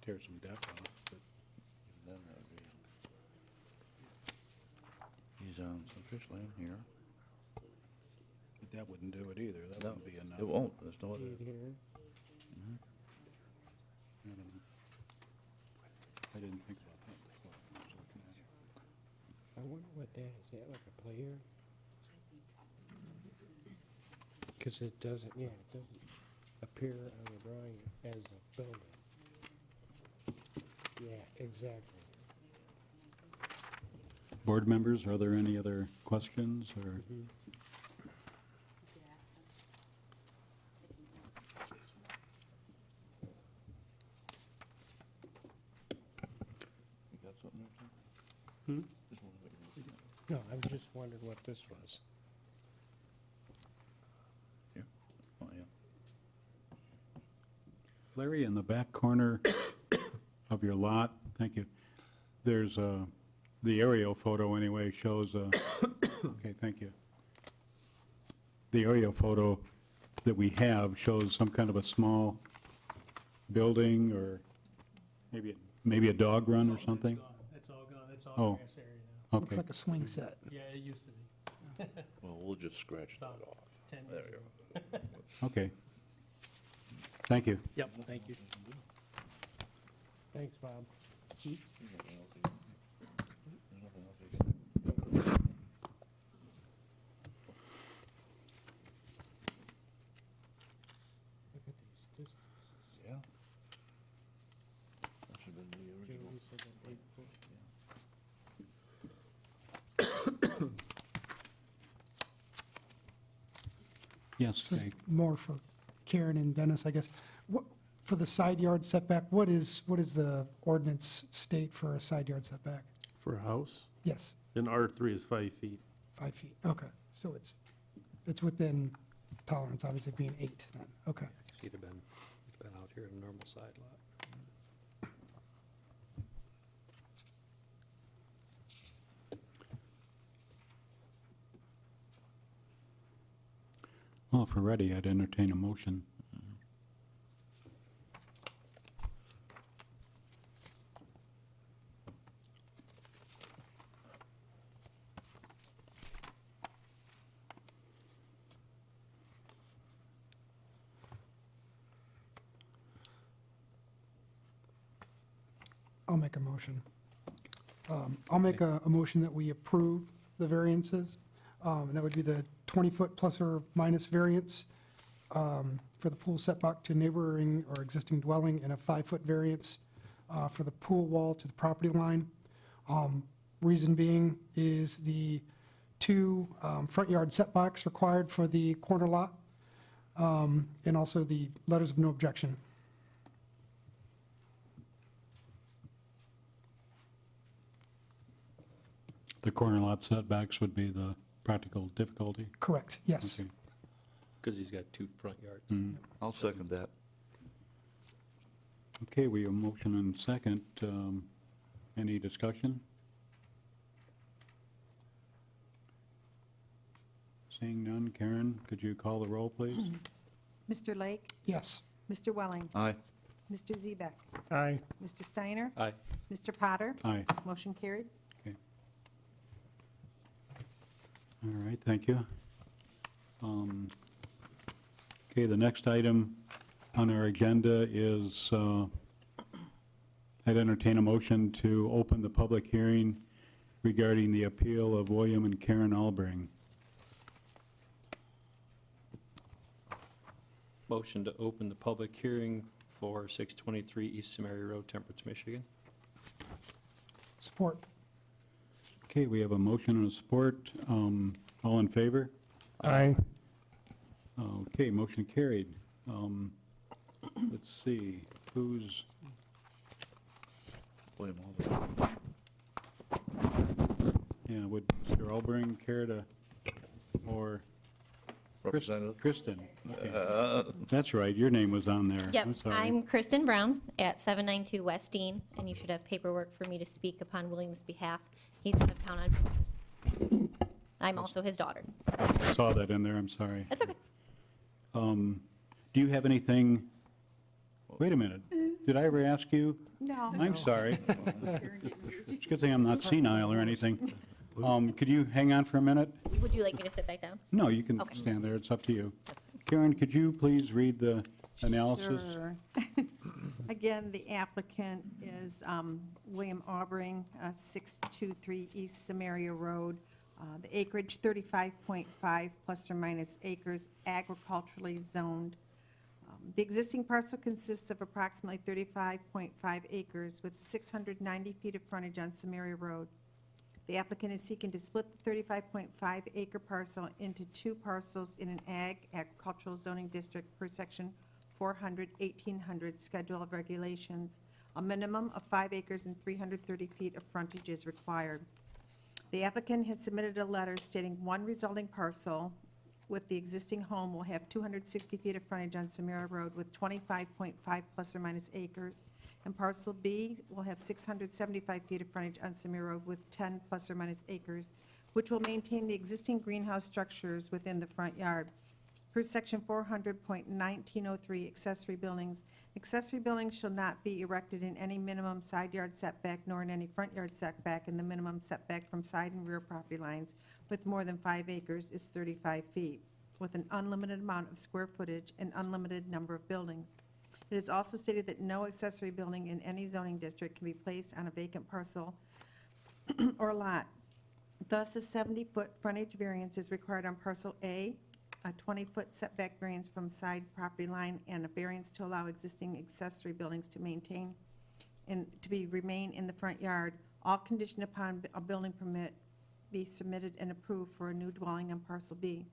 tear some deck off, but Even then, that would be. He's on some fish land here. that wouldn't do it either. That No, wouldn't be enough. it won't. There's no other. Feet here. I don't know. I didn't think about that before when I was looking at it. I wonder what that is. Is that like a play area? Because it doesn't appear on the drawing as a building. Yeah, exactly. Board members, are there any other questions or? You got something there, Tim? Just wanted to make sure. No, I was just wondering what this was. Here? Oh, yeah. Larry, in the back corner of your lot, thank you, there's the aerial photo anyway shows, okay, thank you. The aerial photo that we have shows some kind of a small building or maybe a dog run or something? That's all gone, that's Oh. all grass area now. Looks Okay, like a swing set. Yeah, it used to be, Well, we'll just scratch that about off. 10 There years you ago. go. okay. Thank you. Yep, thank you. Thanks, Bob. Look at these distances. Yeah. That should have been the original. Jody said that 8 foot. Yes, This is Craig. more for Karen and Dennis, I guess. What, for the side yard setback, what is the ordinance state for a side yard setback? For a house, Yes, and R3 is 5 feet. 5 feet, okay. So it's within tolerance, obviously being 8 then, okay. It's been out here in a normal side lot. Well, if we're ready, I'd entertain a motion. I'll make a motion. I'll make a motion that we approve the variances. And that would be the 20-foot plus or minus variance for the pool setback to neighboring or existing dwelling, and a 5-foot variance for the pool wall to the property line. Reason being is the 2 front yard setbacks required for the corner lot, and also the letters of no objection. The corner lot setbacks would be the practical difficulty? Correct, yes. Okay. Because he's got 2 front yards. I'll second that. Okay, we have a motion and second. Any discussion? Seeing none, Karen, could you call the roll, please? Mr. Lake? Yes. Mr. Welling? Aye. Mr. Zebeck? Aye. Mr. Steiner? Aye. Mr. Potter? Aye. Motion carried. Okay. All right, thank you. Okay, the next item on our agenda is, I'd entertain a motion to open the public hearing regarding the appeal of William and Karen Albring. Motion to open the public hearing for 623 East Samaria Road, Temperance, Michigan. Support. Okay, we have a motion and a support. All in favor? Aye. Okay, motion carried. Let's see, who's, William Albert. yeah, would Mr. Albring care to, or Representative? Kristen? Okay. That's right, your name was on there. Yep, I'm sorry. I'm Kristen Brown at 792 West Dean, and you should have paperwork for me to speak upon William's behalf. He's out of town on business. I'm also his daughter. I saw that in there, I'm sorry. That's okay. Do you have anything, wait a minute, did I ever ask you? No. I'm sorry. It's a good thing I'm not senile or anything. Could you hang on for a minute? Would you like me to sit back down? No, you can Okay. stand there, it's up to you. Karen, could you please read the analysis? Sure. Again, the applicant is William Albring, 623 East Samaria Road. The acreage, 35.5 plus or minus acres, agriculturally zoned. The existing parcel consists of approximately 35.5 acres with 690 feet of frontage on Samaria Road. The applicant is seeking to split the 35.5 acre parcel into 2 parcels in an agricultural zoning district per section 400-1800 Schedule of Regulations. A minimum of 5 acres and 330 feet of frontage is required. The applicant has submitted a letter stating one resulting parcel with the existing home will have 260 feet of frontage on Samira Road with 25.5 plus or minus acres, and parcel B will have 675 feet of frontage on Samira Road with 10 plus or minus acres, which will maintain the existing greenhouse structures within the front yard. Per section 400.1903, accessory buildings. Accessory buildings shall not be erected in any minimum side yard setback nor in any front yard setback, and the minimum setback from side and rear property lines with more than 5 acres is 35 feet, with an unlimited amount of square footage and unlimited number of buildings. It is also stated that no accessory building in any zoning district can be placed on a vacant parcel or lot. Thus, a 70-foot frontage variance is required on parcel A, a 20-foot setback variance from side property line, and a variance to allow existing accessory buildings to maintain and remain in the front yard, all conditioned upon a building permit be submitted and approved for a new dwelling on parcel B.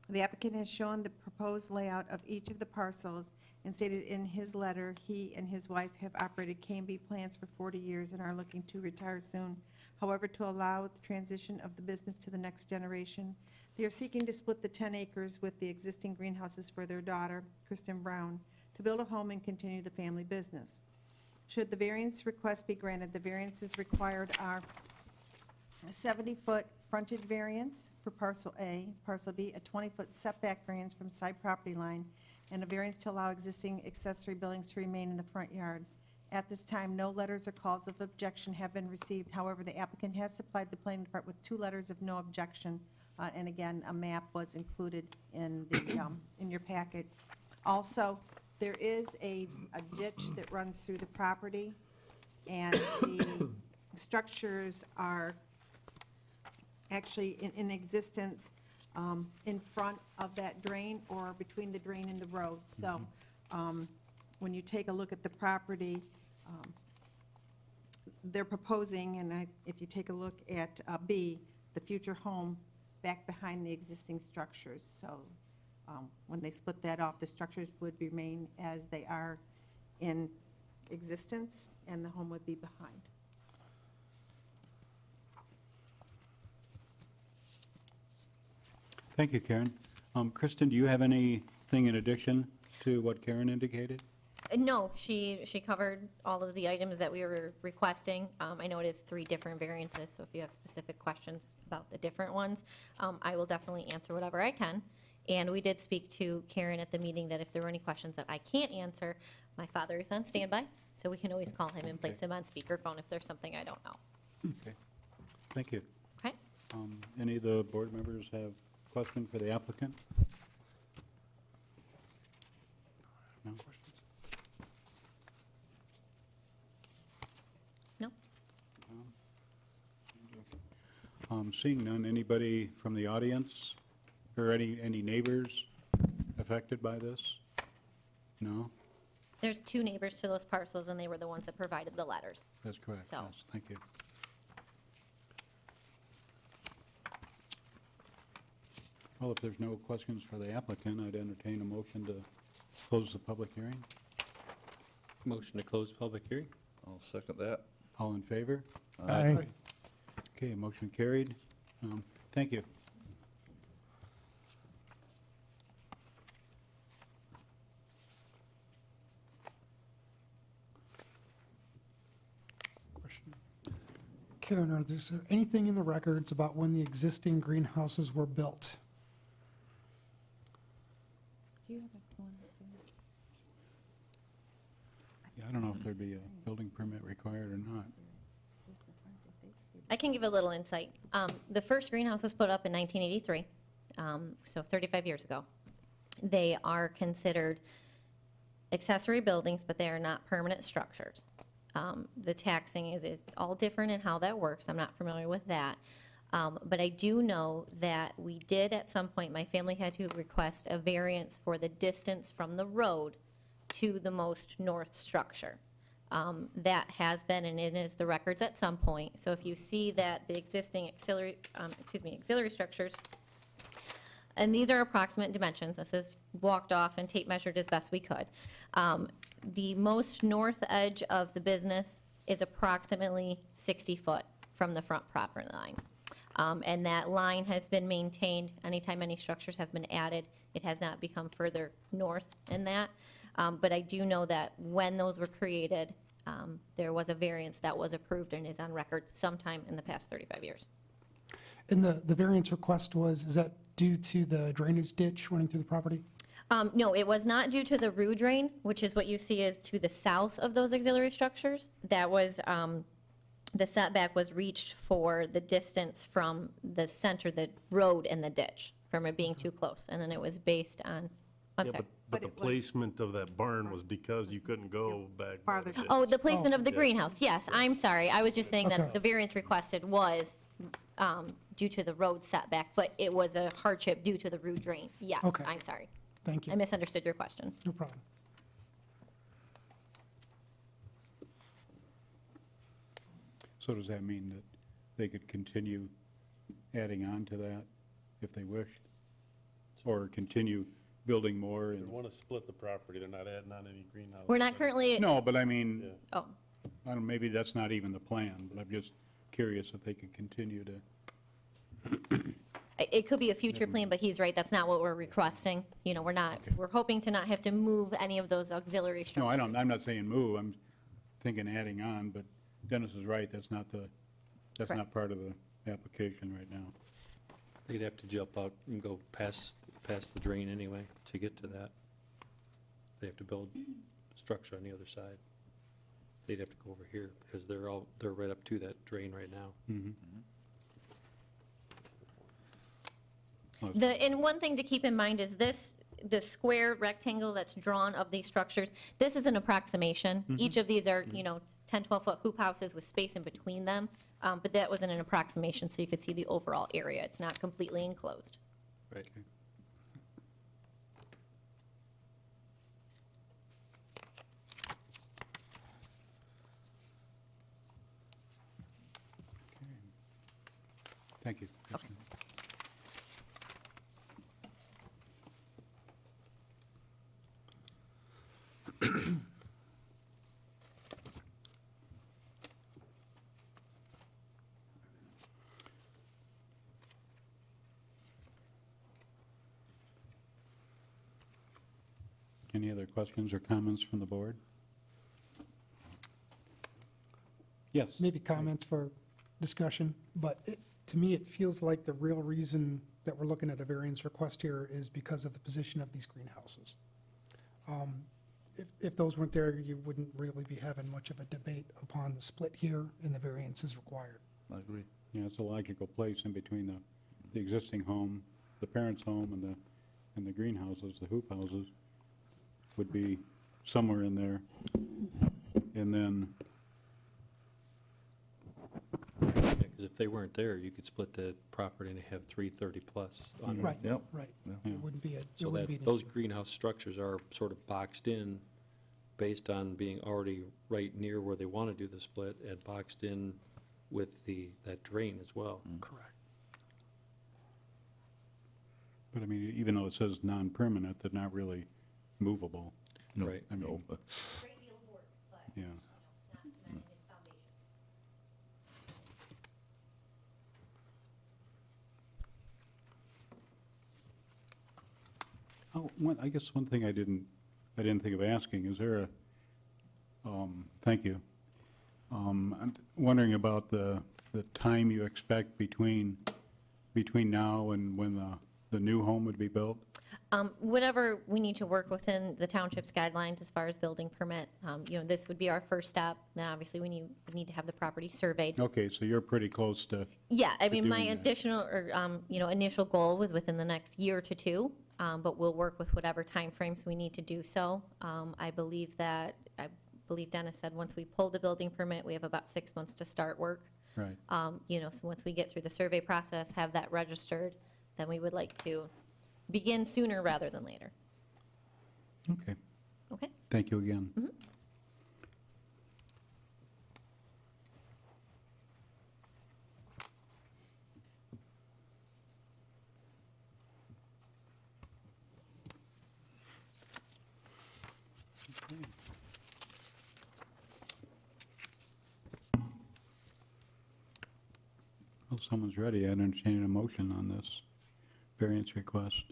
The applicant has shown the proposed layout of each of the parcels and stated in his letter he and his wife have operated K&B plants for 40 years and are looking to retire soon. However, to allow the transition of the business to the next generation, they are seeking to split the 10 acres with the existing greenhouses for their daughter, Kristen Braun, to build a home and continue the family business. Should the variance request be granted, the variances required are a 70-foot frontage variance for parcel A, parcel B, a 20-foot setback variance from side property line, and a variance to allow existing accessory buildings to remain in the front yard. At this time, no letters or calls of objection have been received. However, the applicant has supplied the planning department with 2 letters of no objection, and again, a map was included in the, in your packet. Also, there is a ditch that runs through the property, and the structures are actually in existence in front of that drain or between the drain and the road. So when you take a look at the property, they're proposing, and if you take a look at B, the future home back behind the existing structures. So when they split that off, the structures would remain as they are in existence, and the home would be behind. Thank you, Karen. Kristen, do you have anything in addition to what Karen indicated? No, she covered all of the items that we were requesting. I know it is 3 different variances, so if you have specific questions about the different ones, I will definitely answer whatever I can. And we did speak to Karen at the meeting that if there were any questions that I can't answer, my father is on standby, so we can always call him and place him on speakerphone if there's something I don't know. Okay. Thank you. Okay? Any of the board members have a question for the applicant? No? No? Seeing none, anybody from the audience or any neighbors affected by this? No? There's 2 neighbors to those parcels, and they were the ones that provided the letters. That's correct, So- yes, thank you. Well, if there's no questions for the applicant, I'd entertain a motion to close the public hearing. Motion to close public hearing? I'll second that. All in favor? Aye. Okay, motion carried. Thank you. Question. Karen, are there anything in the records about when the existing greenhouses were built? Do you have a one? Yeah, I don't know if there'd be a building permit required or not. I can give a little insight. The first greenhouse was put up in 1983, so 35 years ago. They are considered accessory buildings, but they are not permanent structures. The taxing is all different in how that works. I'm not familiar with that. But I do know that we did at some point, my family had to request a variance for the distance from the road to the most north structure. That has been, and it is the records at some point. So if you see that the existing auxiliary structures, and these are approximate dimensions. This is walked off and tape measured as best we could. The most north edge of the business is approximately 60 foot from the front property line. And that line has been maintained. Anytime any structures have been added, it has not become further north in that. But I do know that when those were created, there was a variance that was approved and is on record sometime in the past 35 years. And the variance request is that due to the drainage ditch running through the property? No, it was not due to the roof drain, which is what you see is to the south of those auxiliary structures. That was, the setback was reached for the distance from the center, the road and the ditch, from it being too close. And then it was based on, I'm Yeah, sorry. but the it was- placement of that barn was because you couldn't go back. Farther. Oh, the placement of the Yeah. greenhouse, yes, I'm sorry. I was just saying Okay. that the variance requested was due to the road setback, but it was a hardship due to the root drain. Yes, Okay. I'm sorry. Thank I you. misunderstood your question. No problem. So does that mean that they could continue adding on to that if they wished? Or continue building more? They And want to split the property, they're not adding on any greenhouse. We're not currently, No, but I mean, Yeah. oh, I don't, maybe that's not even the plan, but I'm just curious if they could continue to. it could be a future plan, but he's right, that's not what we're requesting. You know, we're not, we're hoping to not have to move any of those auxiliary structures. No, I'm not saying move, I'm thinking adding on, but Dennis is right, that's not Correct. part of the application right now. They'd have to jump out and go past the drain anyway to get to that. They have to build structure on the other side. They'd have to go over here because they're right up to that drain right now. And one thing to keep in mind is this, the square rectangle that's drawn of these structures, this is an approximation. Each of these are, 10, 12-foot hoop houses with space in between them, but that was an approximation, so you could see the overall area. It's not completely enclosed. Right. Thank you. Any other questions or comments from the board? Yes. Maybe comments for discussion, but to me, it feels like the real reason that we're looking at a variance request here is because of the position of these greenhouses. If those weren't there, you wouldn't really be having much of a debate upon the split here, and the variance is required. I agree. Yeah, it's a logical place in between the existing home, the parents' home, and the greenhouses, the hoop houses, would be somewhere in there. And then, Because if they weren't there, you could split the property and have 330-plus on it. Right, Yep. right. Yeah. It wouldn't be a, it So wouldn't be that, an those issue. greenhouse structures are sort of boxed in based on being already right near where they want to do the split and boxed in with that drain as well. Correct. but I mean, even though it says non-permanent, they're not really movable. No, Right. I mean, no. Great deal of work, but, yeah. not cemented foundation. Oh, I guess one thing I didn't think of asking, is there thank you. I'm wondering about the time you expect between now and when the new home would be built? Whatever we need to work within the township's guidelines as far as building permit, this would be our first step. Then obviously we need to have the property surveyed. Okay, so you're pretty close to, Yeah, I mean, my doing that. additional, or, initial goal was within the next year to two, but we'll work with whatever timeframes we need to do so. I believe Dennis said, once we pull the building permit, we have about 6 months to start work. right. So once we get through the survey process, have that registered, then we would like to begin sooner rather than later. Okay, Okay? thank you again. Well, someone's ready. I entertain a motion on this variance request.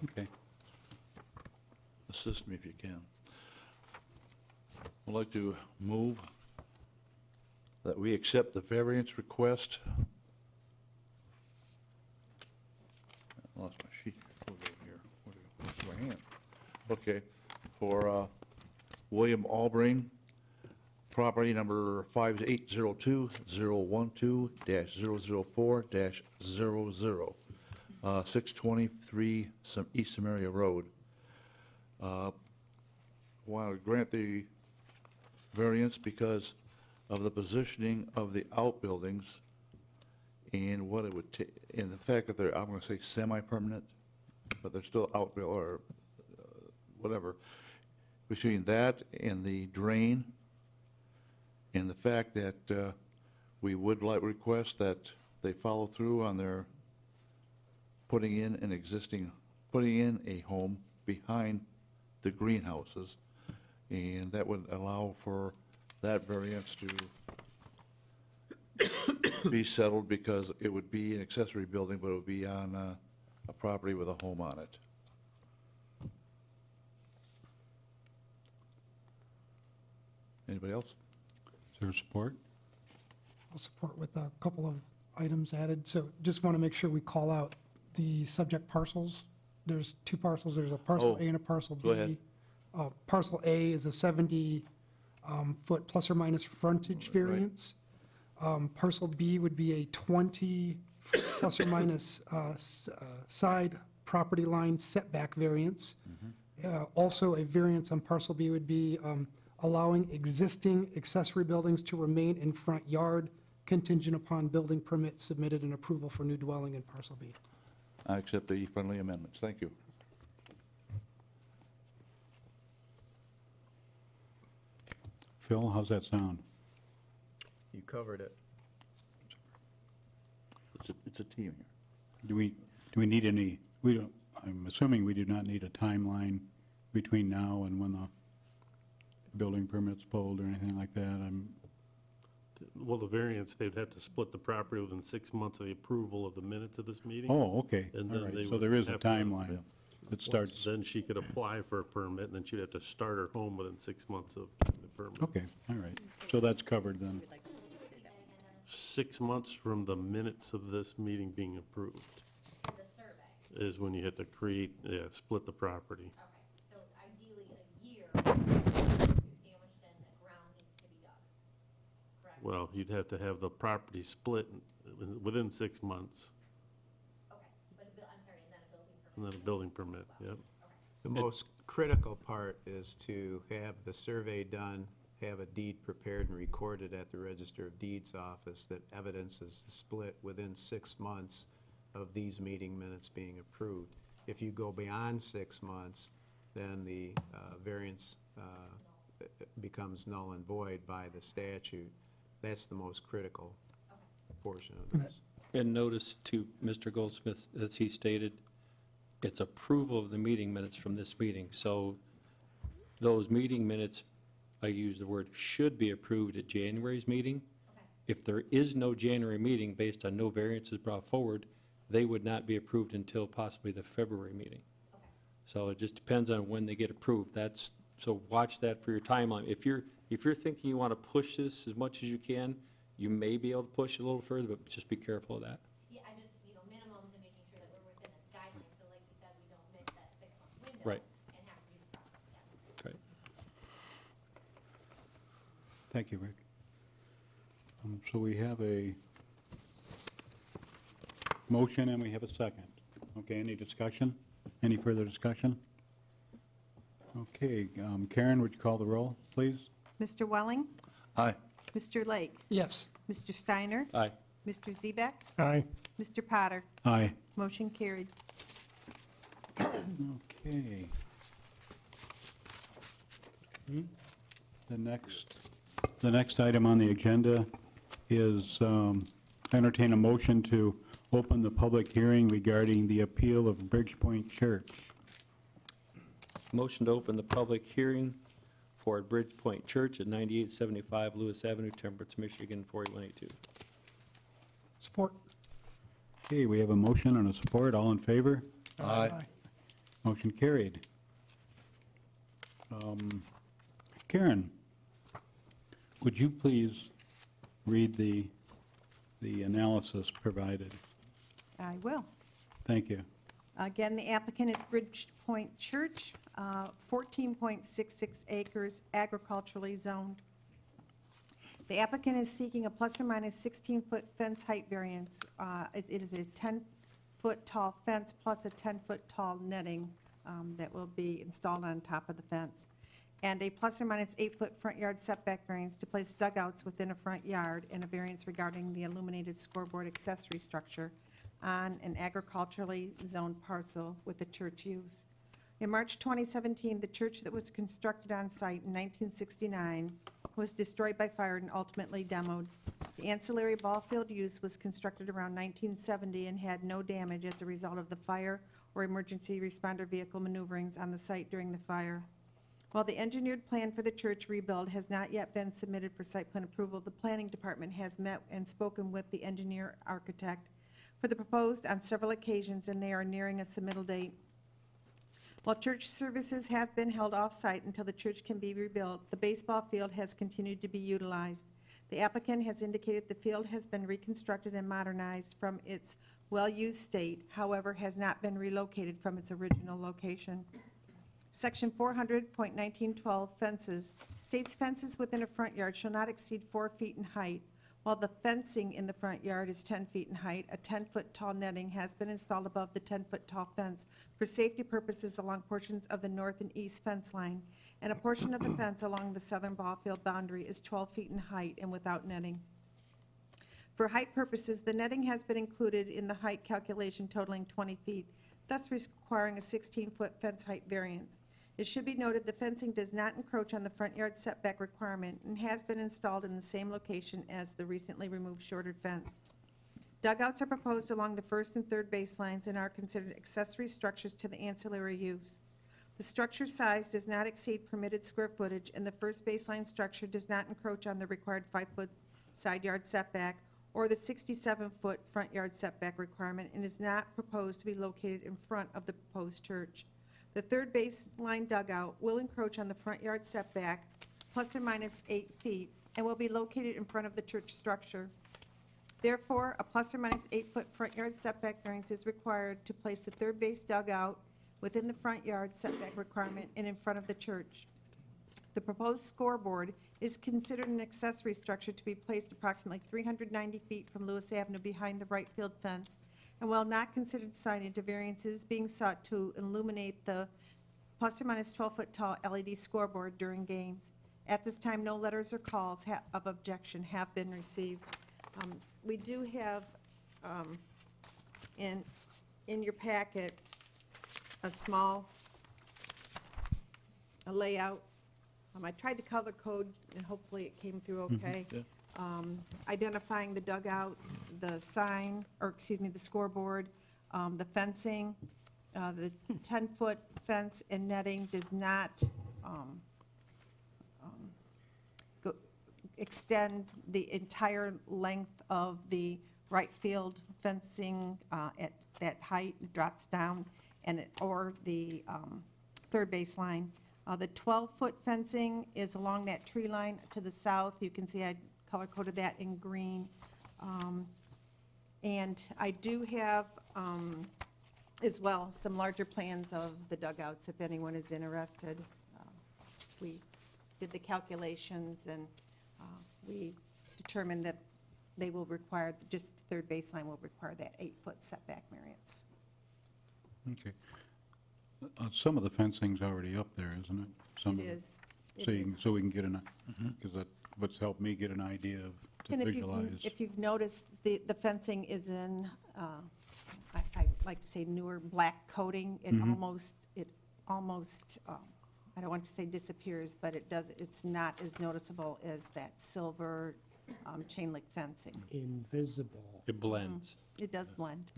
Okay. Assist me if you can. I'd like to move that we accept the variance request. I lost my sheet. Where'd it go here? Where's my hand? Okay, for William Albring, property number 5802-012-004-00, 623 East Samaria Road. Want to grant the variance because of the positioning of the outbuildings and what it would take, and the fact that they're, I'm going to say semi-permanent, but they're still or whatever, between that and the drain, and the fact that we would like request that they follow through on their putting in a home behind the greenhouses, and that would allow for that variance to be settled because it would be an accessory building, but it would be on a property with a home on it. Anybody else? Is there support? I'll support with a couple of items added. So just want to make sure we call out the subject parcels. There's two parcels. There's a parcel A and a parcel B. Go ahead. Parcel A is a 70-foot plus or minus frontage variance. Parcel B would be a 20 plus or minus side property line setback variance. Also, a variance on parcel B would be allowing existing accessory buildings to remain in front yard contingent upon building permit submitted and approval for new dwelling in parcel B. I accept the friendly amendments. Thank you. Phil, how's that sound? You covered it. It's a team here. Do we need any, I'm assuming we do not need a timeline between now and when the building permit's pulled or anything like that. Well, the variance, they'd have to split the property within 6 months of the approval of the minutes of this meeting. Oh, okay, And all then they right, so would there is a have to- timeline that starts, Then she could apply for a permit, and then she'd have to start her home within 6 months of the permit. okay, all right, so that's covered then. 6 months from the minutes of this meeting being approved The survey. is when you have to split the property. Okay, so ideally a year to see how much then the ground needs to be dug, correct? Well, you'd have to have the property split within 6 months, Okay, but I'm sorry, and then a building permit. and then a building permit, yep. The most critical part is to have the survey done, have a deed prepared and recorded at the Register of Deeds office that evidences the split within 6 months of these meeting minutes being approved. If you go beyond 6 months, then the variance becomes null and void by the statute. That's the most critical portion of this. And notice to Mr. Goldsmith, as he stated, it's approval of the meeting minutes from this meeting. So those meeting minutes, I use the word should be approved at January's meeting. Okay. If there is no January meeting based on no variances brought forward, they would not be approved until possibly the February meeting. Okay. So it just depends on when they get approved. So watch that for your timeline. If you're thinking you want to push this as much as you can, you may be able to push it a little further, but just be careful of that. Yeah, I just, minimums and making sure that we're within the guidelines, so like you said, we don't miss that 6-month window. Right. And have to do the process again. Right. Thank you, Rick. So we have a motion and we have a second. Okay, any discussion? Any further discussion? Okay, Karen, would you call the roll, please? Mr. Welling? Aye. Mr. Lake? Yes. Mr. Steiner? Aye. Mr. Zebeck? Aye. Mr. Potter? Aye. Motion carried. Okay. The next item on the agenda is entertain a motion to open the public hearing regarding the appeal of Bridgepoint Church. Motion to open the public hearing for Bridgepoint Church at 9875 Lewis Avenue, Temperance, Michigan, 48182. Support. Okay, we have a motion and a support. All in favor? Aye. Motion carried. Karen, would you please read the analysis provided? I will. Thank you. Again, the applicant is Bridgepoint Church, 14.66 acres, agriculturally zoned. The applicant is seeking a plus or minus 16-foot fence height variance. It is a 10-foot tall fence plus a 10-foot tall netting that will be installed on top of the fence, and a plus or minus 8-foot front yard setback variance to place dugouts within a front yard, and a variance regarding the illuminated scoreboard accessory structure on an agriculturally zoned parcel with a church use. In March 2017, the church that was constructed on site in 1969 was destroyed by fire and ultimately demoed. The ancillary ball field use was constructed around 1970 and had no damage as a result of the fire or emergency responder vehicle maneuverings on the site during the fire. While the engineered plan for the church rebuild has not yet been submitted for site plan approval, the planning department has met and spoken with the engineer architect for the proposed on several occasions, and they are nearing a submittal date. While church services have been held off-site until the church can be rebuilt, the baseball field has continued to be utilized. The applicant has indicated the field has been reconstructed and modernized from its well-used state, however, has not been relocated from its original location. Section 400.1912 fences states fences within a front yard shall not exceed 4 feet in height. While the fencing in the front yard is 10 feet in height, a 10-foot tall netting has been installed above the 10-foot tall fence for safety purposes along portions of the north and east fence line, and a portion of the fence along the southern ball field boundary is 12 feet in height and without netting. For height purposes, the netting has been included in the height calculation totaling 20 feet, thus requiring a 16-foot fence height variance. It should be noted the fencing does not encroach on the front yard setback requirement and has been installed in the same location as the recently removed shorter fence. Dugouts are proposed along the first and third baselines and are considered accessory structures to the ancillary use. The structure size does not exceed permitted square footage, and the first baseline structure does not encroach on the required 5-foot side yard setback or the 67-foot front yard setback requirement, and is not proposed to be located in front of the proposed church. The third baseline dugout will encroach on the front yard setback plus or minus 8 feet and will be located in front of the church structure. Therefore, a plus or minus 8-foot front yard setback variance is required to place the third base dugout within the front yard setback requirement and in front of the church. The proposed scoreboard is considered an accessory structure to be placed approximately 390 feet from Lewis Avenue behind the right field fence, and while not considered signage, a variance is being sought to illuminate the plus or minus 12-foot tall LED scoreboard during games. At this time, no letters or calls of objection have been received. We do have in your packet a small layout. I tried to color code, and hopefully it came through okay. Identifying the dugouts, the sign, or excuse me, the scoreboard, the fencing, the 10-foot fence and netting does not extend the entire length of the right field fencing at that height, drops down, and or the third base line. The 12-foot fencing is along that tree line to the south. You can see I color-coded that in green. And I do have, as well, some larger plans of the dugouts if anyone is interested. We did the calculations, and we determined that they will require, just the third baseline will require that 8-foot setback variance. Okay. Some of the fencing's already up there, isn't it? Some It of is. It So is. so we can get because that's what's helped me get an idea of, to And visualize. if you've noticed, the fencing is in, I like to say newer black coating. It almost, I don't want to say disappears, but it does, it's not as noticeable as that silver chain link fencing. Invisible. It blends. It does blend.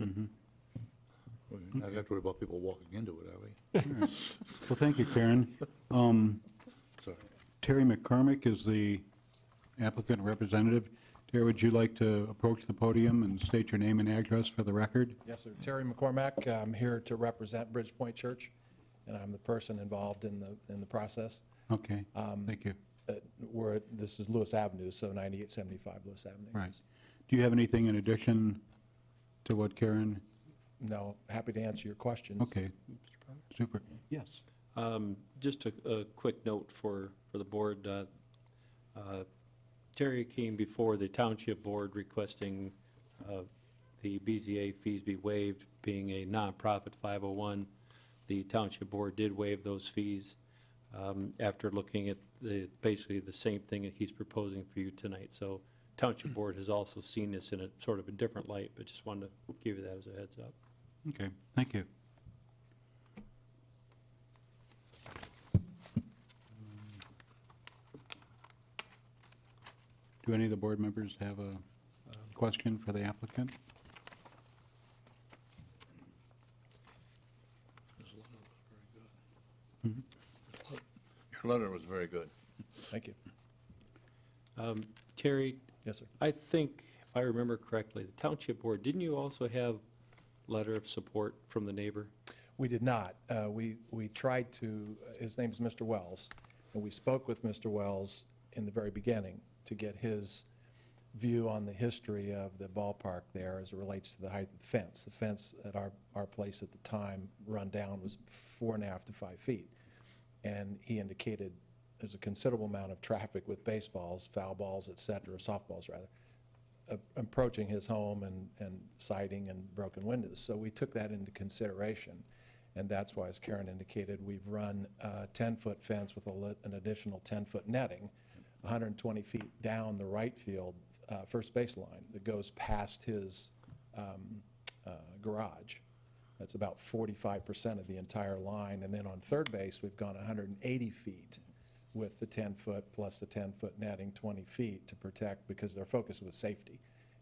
We're not have to worry about people walking into it, are we? Well, thank you, Karen. Sorry. Terry McCormick is the applicant representative. Terry, would you like to approach the podium and state your name and address for the record? Yes, sir. Terry McCormack. I'm here to represent Bridgepoint Church, and I'm the person involved in the process. Okay, thank you. This is Lewis Avenue, so 9875 Lewis Avenue. Right. Do you have anything in addition to what Karen? No, happy to answer your questions. Okay, super. Yes. Just a quick note for the board. Terry came before the Township Board requesting the BZA fees be waived. Being a nonprofit 501, the Township Board did waive those fees after looking at basically the same thing that he's proposing for you tonight. So Township Board has also seen this in a sort of a different light, but just wanted to give you that as a heads up. Okay, thank you. Do any of the board members have a question for the applicant? Your letter was very good. Thank you. Terry, Yes, sir. I think, if I remember correctly, the Township Board, didn't you also have letter of support from the neighbor? We did not. We tried to, his name's Mr. Wells, and we spoke with Mr. Wells in the very beginning to get his view on the history of the ballpark there as it relates to the height of the fence. The fence at our place at the time, run down, was 4.5 to 5 feet. And he indicated there's a considerable amount of traffic with baseballs, foul balls, et cetera, softballs rather, approaching his home and siding and broken windows. So we took that into consideration. And that's why, as Karen indicated, we've run a 10-foot fence with an additional 10-foot netting, 120 feet down the right field first base line that goes past his garage. That's about 45% of the entire line. And then on third base, we've gone 180 feet with the 10-foot plus the 10-foot netting, 20 feet to protect, because their focus was safety,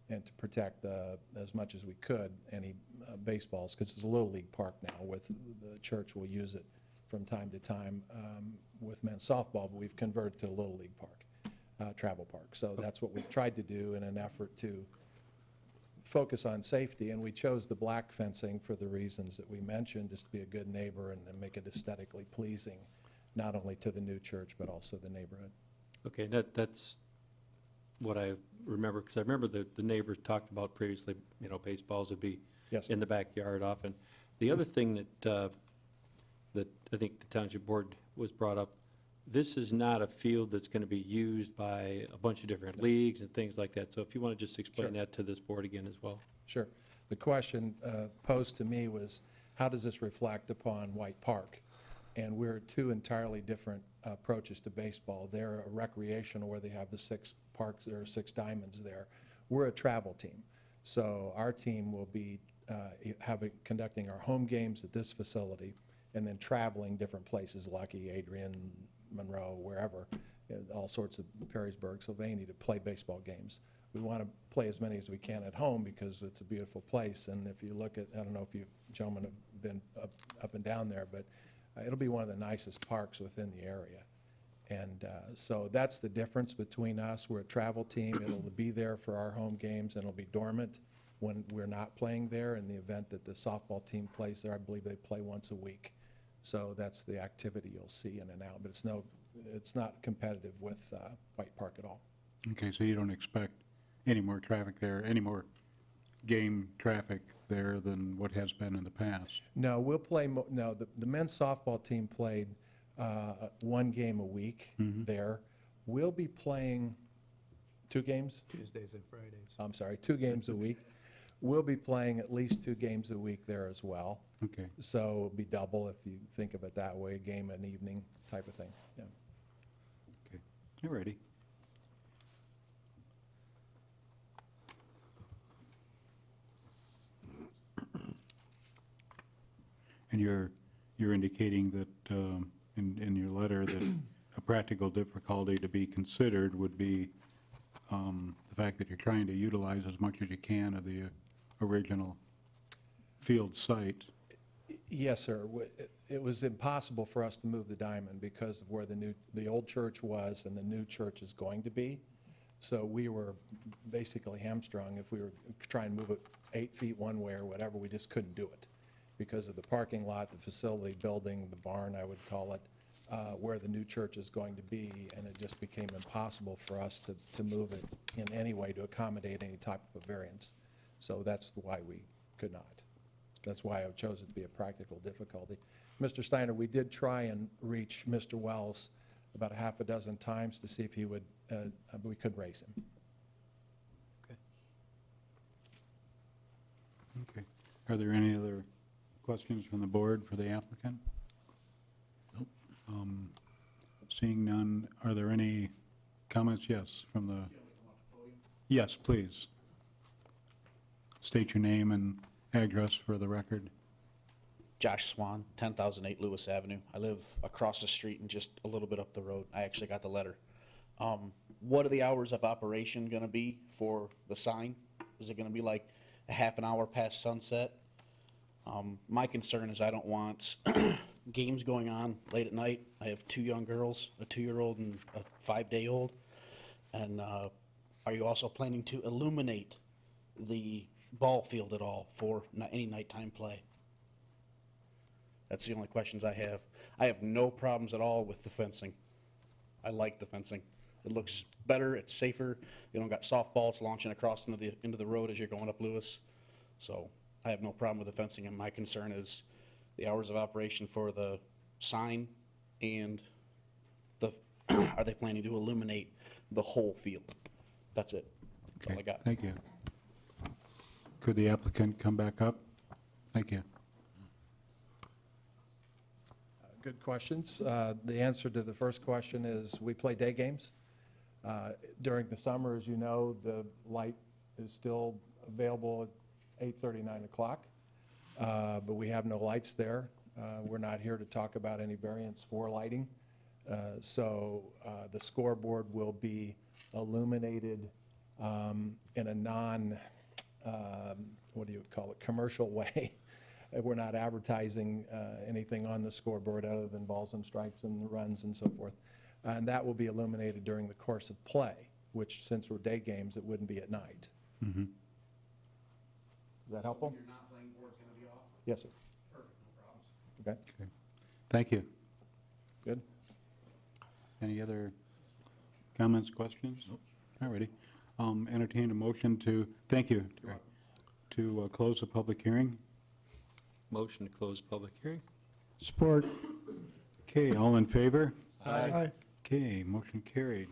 and to protect as much as we could any baseballs, because it's a Little League park now. With the church will use it from time to time with men's softball, but we've converted to a Little League park, travel park. So that's what we've tried to do in an effort to focus on safety, and we chose the black fencing for the reasons that we mentioned, just to be a good neighbor and make it aesthetically pleasing, not only to the new church, but also the neighborhood. Okay, that's what I remember, because I remember the neighbors talked about previously, baseballs would be Yes. in the backyard often. The other thing that I think the Township Board was brought up, this is not a field that's going to be used by a bunch of different leagues and things like that. So if you want to just explain Sure. that to this board again as well. Sure. The question posed to me was, how does this reflect upon White Park? And we're two entirely different approaches to baseball. They're a recreational where they have the 6 parks, there are 6 diamonds there. We're a travel team. So our team will be conducting our home games at this facility and then traveling different places, Lucky, Adrian, Monroe, wherever, all sorts of Perrysburg, Sylvania, to play baseball games. We want to play as many as we can at home because it's a beautiful place. And if you look at, I don't know if you gentlemen have been up and down there, but it'll be one of the nicest parks within the area. And so that's the difference between us. We're a travel team. It'll be there for our home games, and it'll be dormant when we're not playing there. In the event that the softball team plays there, I believe they play once a week. So that's the activity you'll see in and out. But it's not competitive with White Park at all. Okay, so you don't expect any more traffic there, any more game traffic there than what has been in the past? No, we'll play, no, the men's softball team played 1 game a week there. We'll be playing 2 games? Tuesdays and Fridays. I'm sorry, 2 games a week. We'll be playing at least 2 games a week there as well. Okay, So it'll be double if you think of it that way, a game an evening type of thing, yeah. okay, all righty. And you're indicating that, in your letter, that a practical difficulty to be considered would be the fact that you're trying to utilize as much as you can of the original field site. Yes, sir. It was impossible for us to move the diamond because of where the old church was and the new church is going to be. So we were basically hamstrung. If we were trying to move it 8 feet one way or whatever, we just couldn't do it because of the parking lot, the facility building, the barn, I would call it, where the new church is going to be, and it just became impossible for us to move it in any way to accommodate any type of a variance. So that's why we could not. That's why I chose it to be a practical difficulty. Mr. Steiner, we did try and reach Mr. Wells about a half a dozen times to see if he would, we could raise him. Okay. Are there any other questions from the board for the applicant? Nope. Seeing none, are there any comments? Yes, from the... Yes, please. State your name and address for the record. Josh Swan, 10,008 Lewis Avenue. I live across the street and just a little bit up the road. I actually got the letter. What are the hours of operation going to be for the sign? Is it going to be like a half an hour past sunset? My concern is I don't want games going on late at night. I have 2 young girls, a 2-year-old and a 5-day-old. And are you also planning to illuminate the ball field at all for any nighttime play? That's the only questions I have. I have no problems at all with the fencing. I like the fencing. It looks better, it's safer. You don't got softballs launching across into the road as you're going up Lewis. So I have no problem with the fencing, and my concern is the hours of operation for the sign and the, are they planning to illuminate the whole field? That's it. That's all I got. Thank you. Could the applicant come back up? Thank you. Good questions. The answer to the first question is we play day games. During the summer, as you know, the light is still available at 8:30, 9 o'clock, but we have no lights there. We're not here to talk about any variance for lighting. So the scoreboard will be illuminated in a non, what do you call it, commercial way. We're not advertising anything on the scoreboard other than balls and strikes and runs and so forth. And that will be illuminated during the course of play, which, since we're day games, it wouldn't be at night. Mm-hmm. Is that helpful? You're not playing board's going to be off? Yes, sir. Perfect, no problems. Okay, Thank you. good. Any other comments, questions? All righty. Entertain a motion to, thank you, to close the public hearing. Motion to close public hearing? Support. Okay, all in favor? Aye. Okay, motion carried.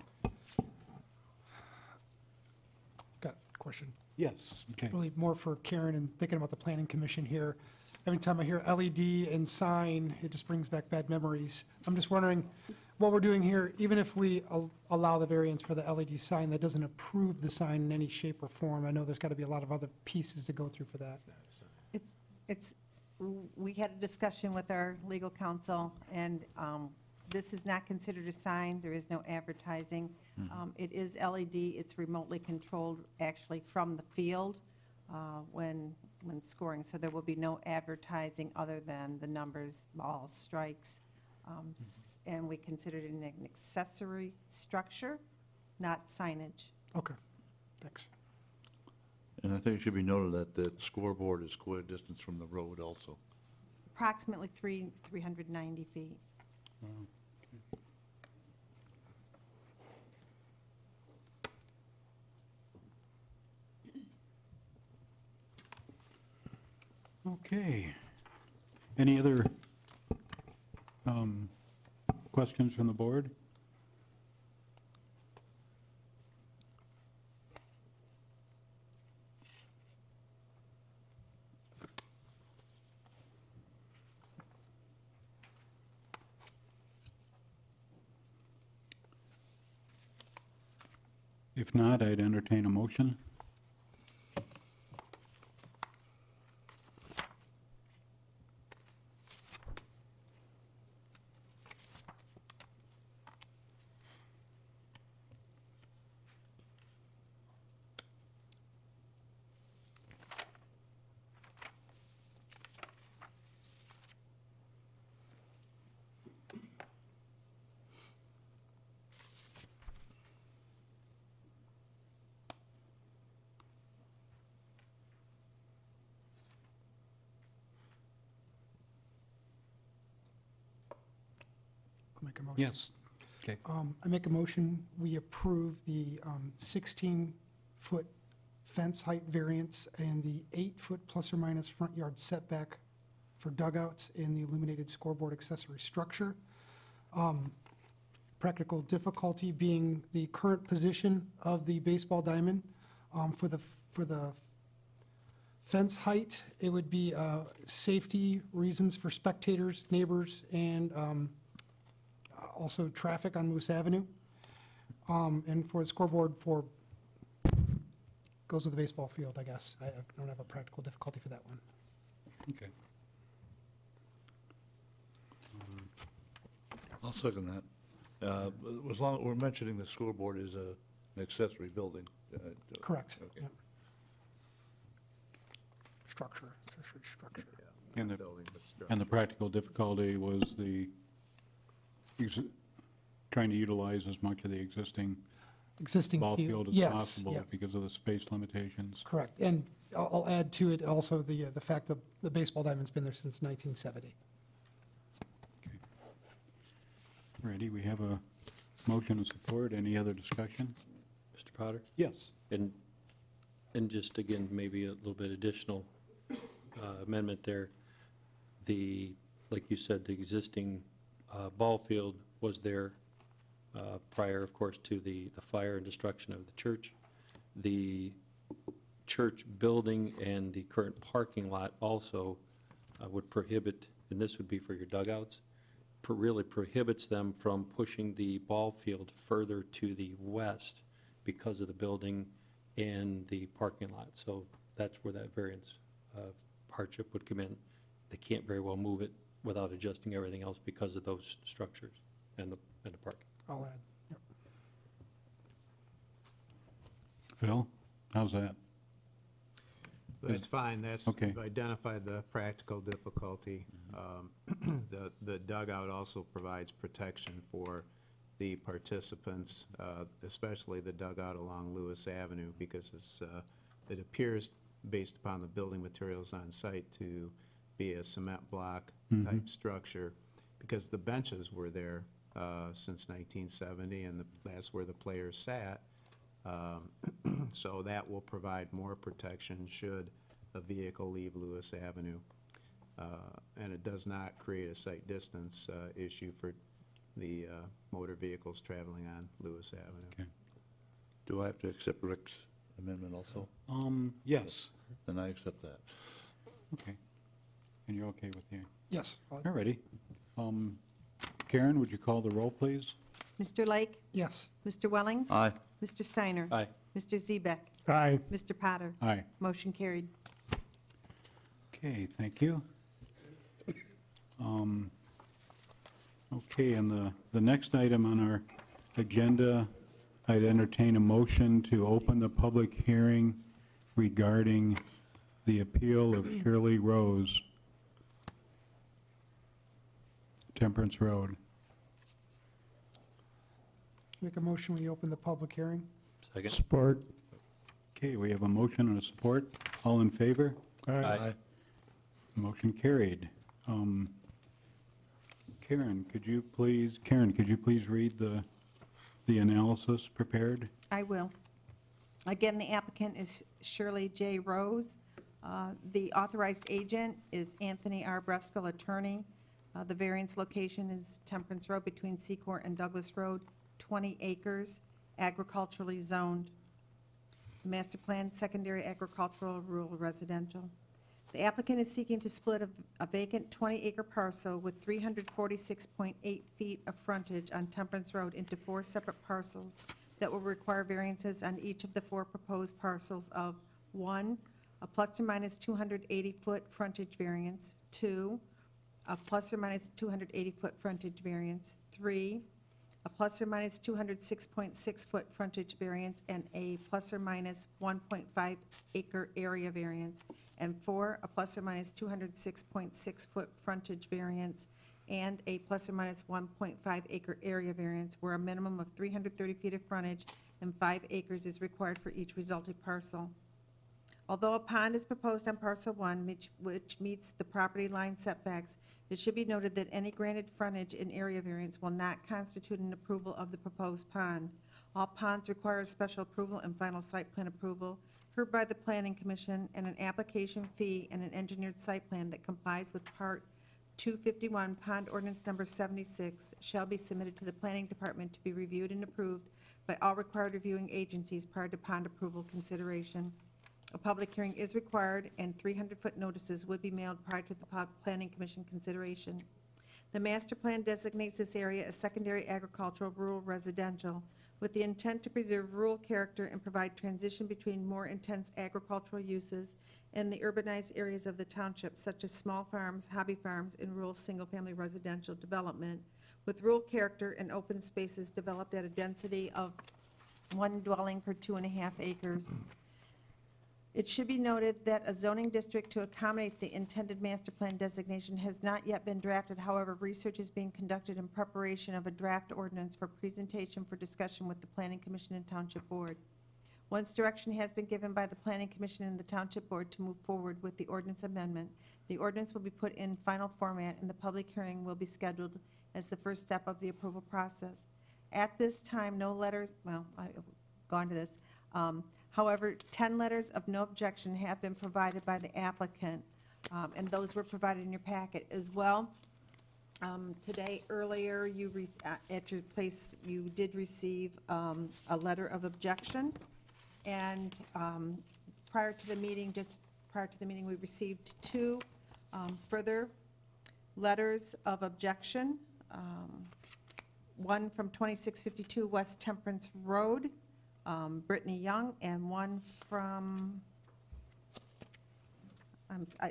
Got a question. Yes. Okay. Really more for Karen and thinking about the planning commission here. Every time I hear LED and sign, it just brings back bad memories. I'm just wondering what we're doing here, even if we allow the variance for the LED sign, that doesn't approve the sign in any shape or form. I know there's got to be a lot of other pieces to go through for that. We had a discussion with our legal counsel, and this is not considered a sign. There is no advertising. It is LED. It's remotely controlled, actually, from the field when scoring. So there will be no advertising other than the numbers, balls, strikes. And we considered it an accessory structure, not signage. Okay, thanks. And I think it should be noted that the scoreboard is quite a distance from the road also. Approximately 390 feet. Okay. Any other questions from the board? If not, I'd entertain a motion. make a motion? Yes. Okay. I make a motion, we approve the 16-foot fence height variance and the 8-foot plus or minus front yard setback for dugouts in the illuminated scoreboard accessory structure. Practical difficulty being the current position of the baseball diamond. For the fence height, it would be safety reasons for spectators, neighbors, and also traffic on Moose Avenue. And for the scoreboard, goes with the baseball field, I guess. I don't have a practical difficulty for that one. Okay. I'll second that. As long as we're mentioning the scoreboard is an accessory building. Correct. Okay. Yep. Structure, accessory structure. And the, Building, but structure. and the practical difficulty was trying to utilize as much of the existing Existing ball field. field as Yes, possible yeah, because of the space limitations. correct. And I'll add to it also the fact that the baseball diamond's been there since 1970. Ready, we have a motion and support. Any other discussion? Mr. Potter? Yes. And just again, maybe a little bit additional amendment there. Like you said, the existing ball field was there prior, of course, to the fire and destruction of the church. The church building and the current parking lot also would prohibit, and this would be for your dugouts, really prohibits them from pushing the ball field further to the west because of the building and the parking lot. So that's where that variance hardship would come in. They can't very well move it without adjusting everything else because of those structures and the parking. I'll add. Yep. Phil, how's that? That's fine, that's, Okay. we've identified the practical difficulty. The dugout also provides protection for the participants, especially the dugout along Lewis Avenue, because it appears, based upon the building materials on site, to be a cement block type structure, because the benches were there since 1970, and that's where the players sat. So that will provide more protection should a vehicle leave Lewis Avenue. And it does not create a sight distance issue for the motor vehicles traveling on Lewis Avenue. Okay. Do I have to accept Rick's amendment also? Yes. Then I accept that. Okay. And you're okay with the, Yes. all righty. Karen, would you call the roll, please? Mr. Lake? Yes. Mr. Welling? Aye. Mr. Steiner? Aye. Mr. Zebeck? Aye. Mr. Potter? Aye. Motion carried. Okay, thank you. Okay, and the next item on our agenda, I'd entertain a motion to open the public hearing regarding the appeal of Shirley Rose, Temperance Road. Make a motion, we open the public hearing. Second? Support. Okay, we have a motion and a support. All in favor? Aye. Motion carried. Karen, could you please read the analysis prepared? I will. Again, the applicant is Shirley J. Rose. The authorized agent is Anthony R. Breskel, attorney. The variance location is Temperance Road between Seacourt and Douglas Road, 20 acres, agriculturally zoned. The master plan, secondary agricultural, rural residential. The applicant is seeking to split a vacant 20-acre parcel with 346.8 feet of frontage on Temperance Road into 4 separate parcels that will require variances on each of the 4 proposed parcels of 1, a plus or minus 280-foot frontage variance, 2, a plus or minus 280-foot frontage variance, 3, a plus or minus 206.6-foot frontage variance, and a plus or minus 1.5 acre area variance, and 4, a plus or minus 206.6-foot frontage variance, and a plus or minus 1.5 acre area variance, where a minimum of 330 feet of frontage and 5 acres is required for each resulting parcel. Although a pond is proposed on parcel 1, which meets the property line setbacks, it should be noted that any granted frontage and area variance will not constitute an approval of the proposed pond. All ponds require special approval and final site plan approval heard by the Planning Commission, and an application fee and an engineered site plan that complies with Part 251 Pond Ordinance Number 76 shall be submitted to the Planning Department to be reviewed and approved by all required reviewing agencies prior to pond approval consideration. A public hearing is required, and 300-foot notices would be mailed prior to the Planning Commission consideration. The master plan designates this area as secondary agricultural rural residential with the intent to preserve rural character and provide transition between more intense agricultural uses and the urbanized areas of the township, such as small farms, hobby farms, and rural single-family residential development, with rural character and open spaces developed at a density of 1 dwelling per 2.5 acres. It should be noted that a zoning district to accommodate the intended master plan designation has not yet been drafted. However, research is being conducted in preparation of a draft ordinance for presentation for discussion with the Planning Commission and Township Board. Once direction has been given by the Planning Commission and the Township Board to move forward with the ordinance amendment, the ordinance will be put in final format and the public hearing will be scheduled as the first step of the approval process. At this time, no letters, well, I've gone to this. However, 10 letters of no objection have been provided by the applicant, and those were provided in your packet as well. Today, earlier, at your place, you did receive a letter of objection, and prior to the meeting, we received 2 further letters of objection. One from 2652 West Temperance Road, Brittany Young, and one from,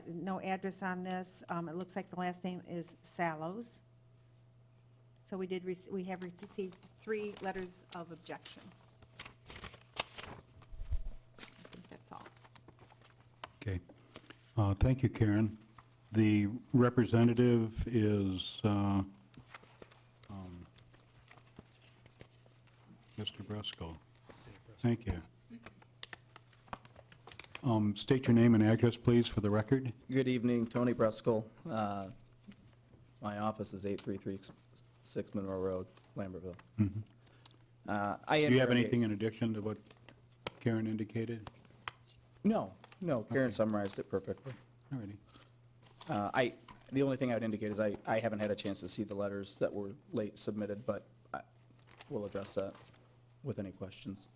no address on this. It looks like the last name is Sallows. So we have received 3 letters of objection. I think that's all. Okay. Thank you, Karen. The representative is Mr. Bresco. Thank you. State your name and address, please, for the record. Good evening, Tony Breskel. My office is 8336 Monroe Road, Lambertville. Do you have anything in addition to what Karen indicated? No, Karen summarized it perfectly. All righty. The only thing I would indicate is I haven't had a chance to see the letters that were late submitted, but we'll address that with any questions.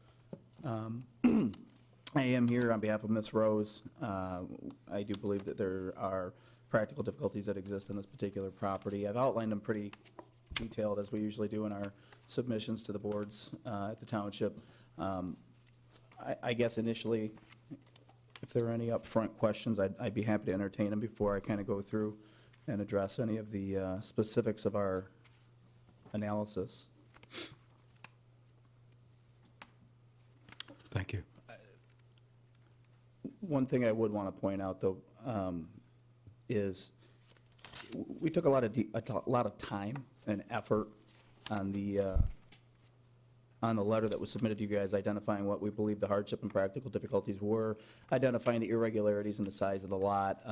I am here on behalf of Ms. Rose. I do believe that there are practical difficulties that exist in this particular property. I've outlined them pretty detailed, as we usually do in our submissions to the boards at the township. I guess initially, if there are any upfront questions, I'd be happy to entertain them before I kind of go through and address any of the specifics of our analysis. Thank you. One thing I would want to point out, though, is we took a lot of time and effort on the letter that was submitted to you guys, identifying what we believe the hardship and practical difficulties were, identifying the irregularities in the size of the lot,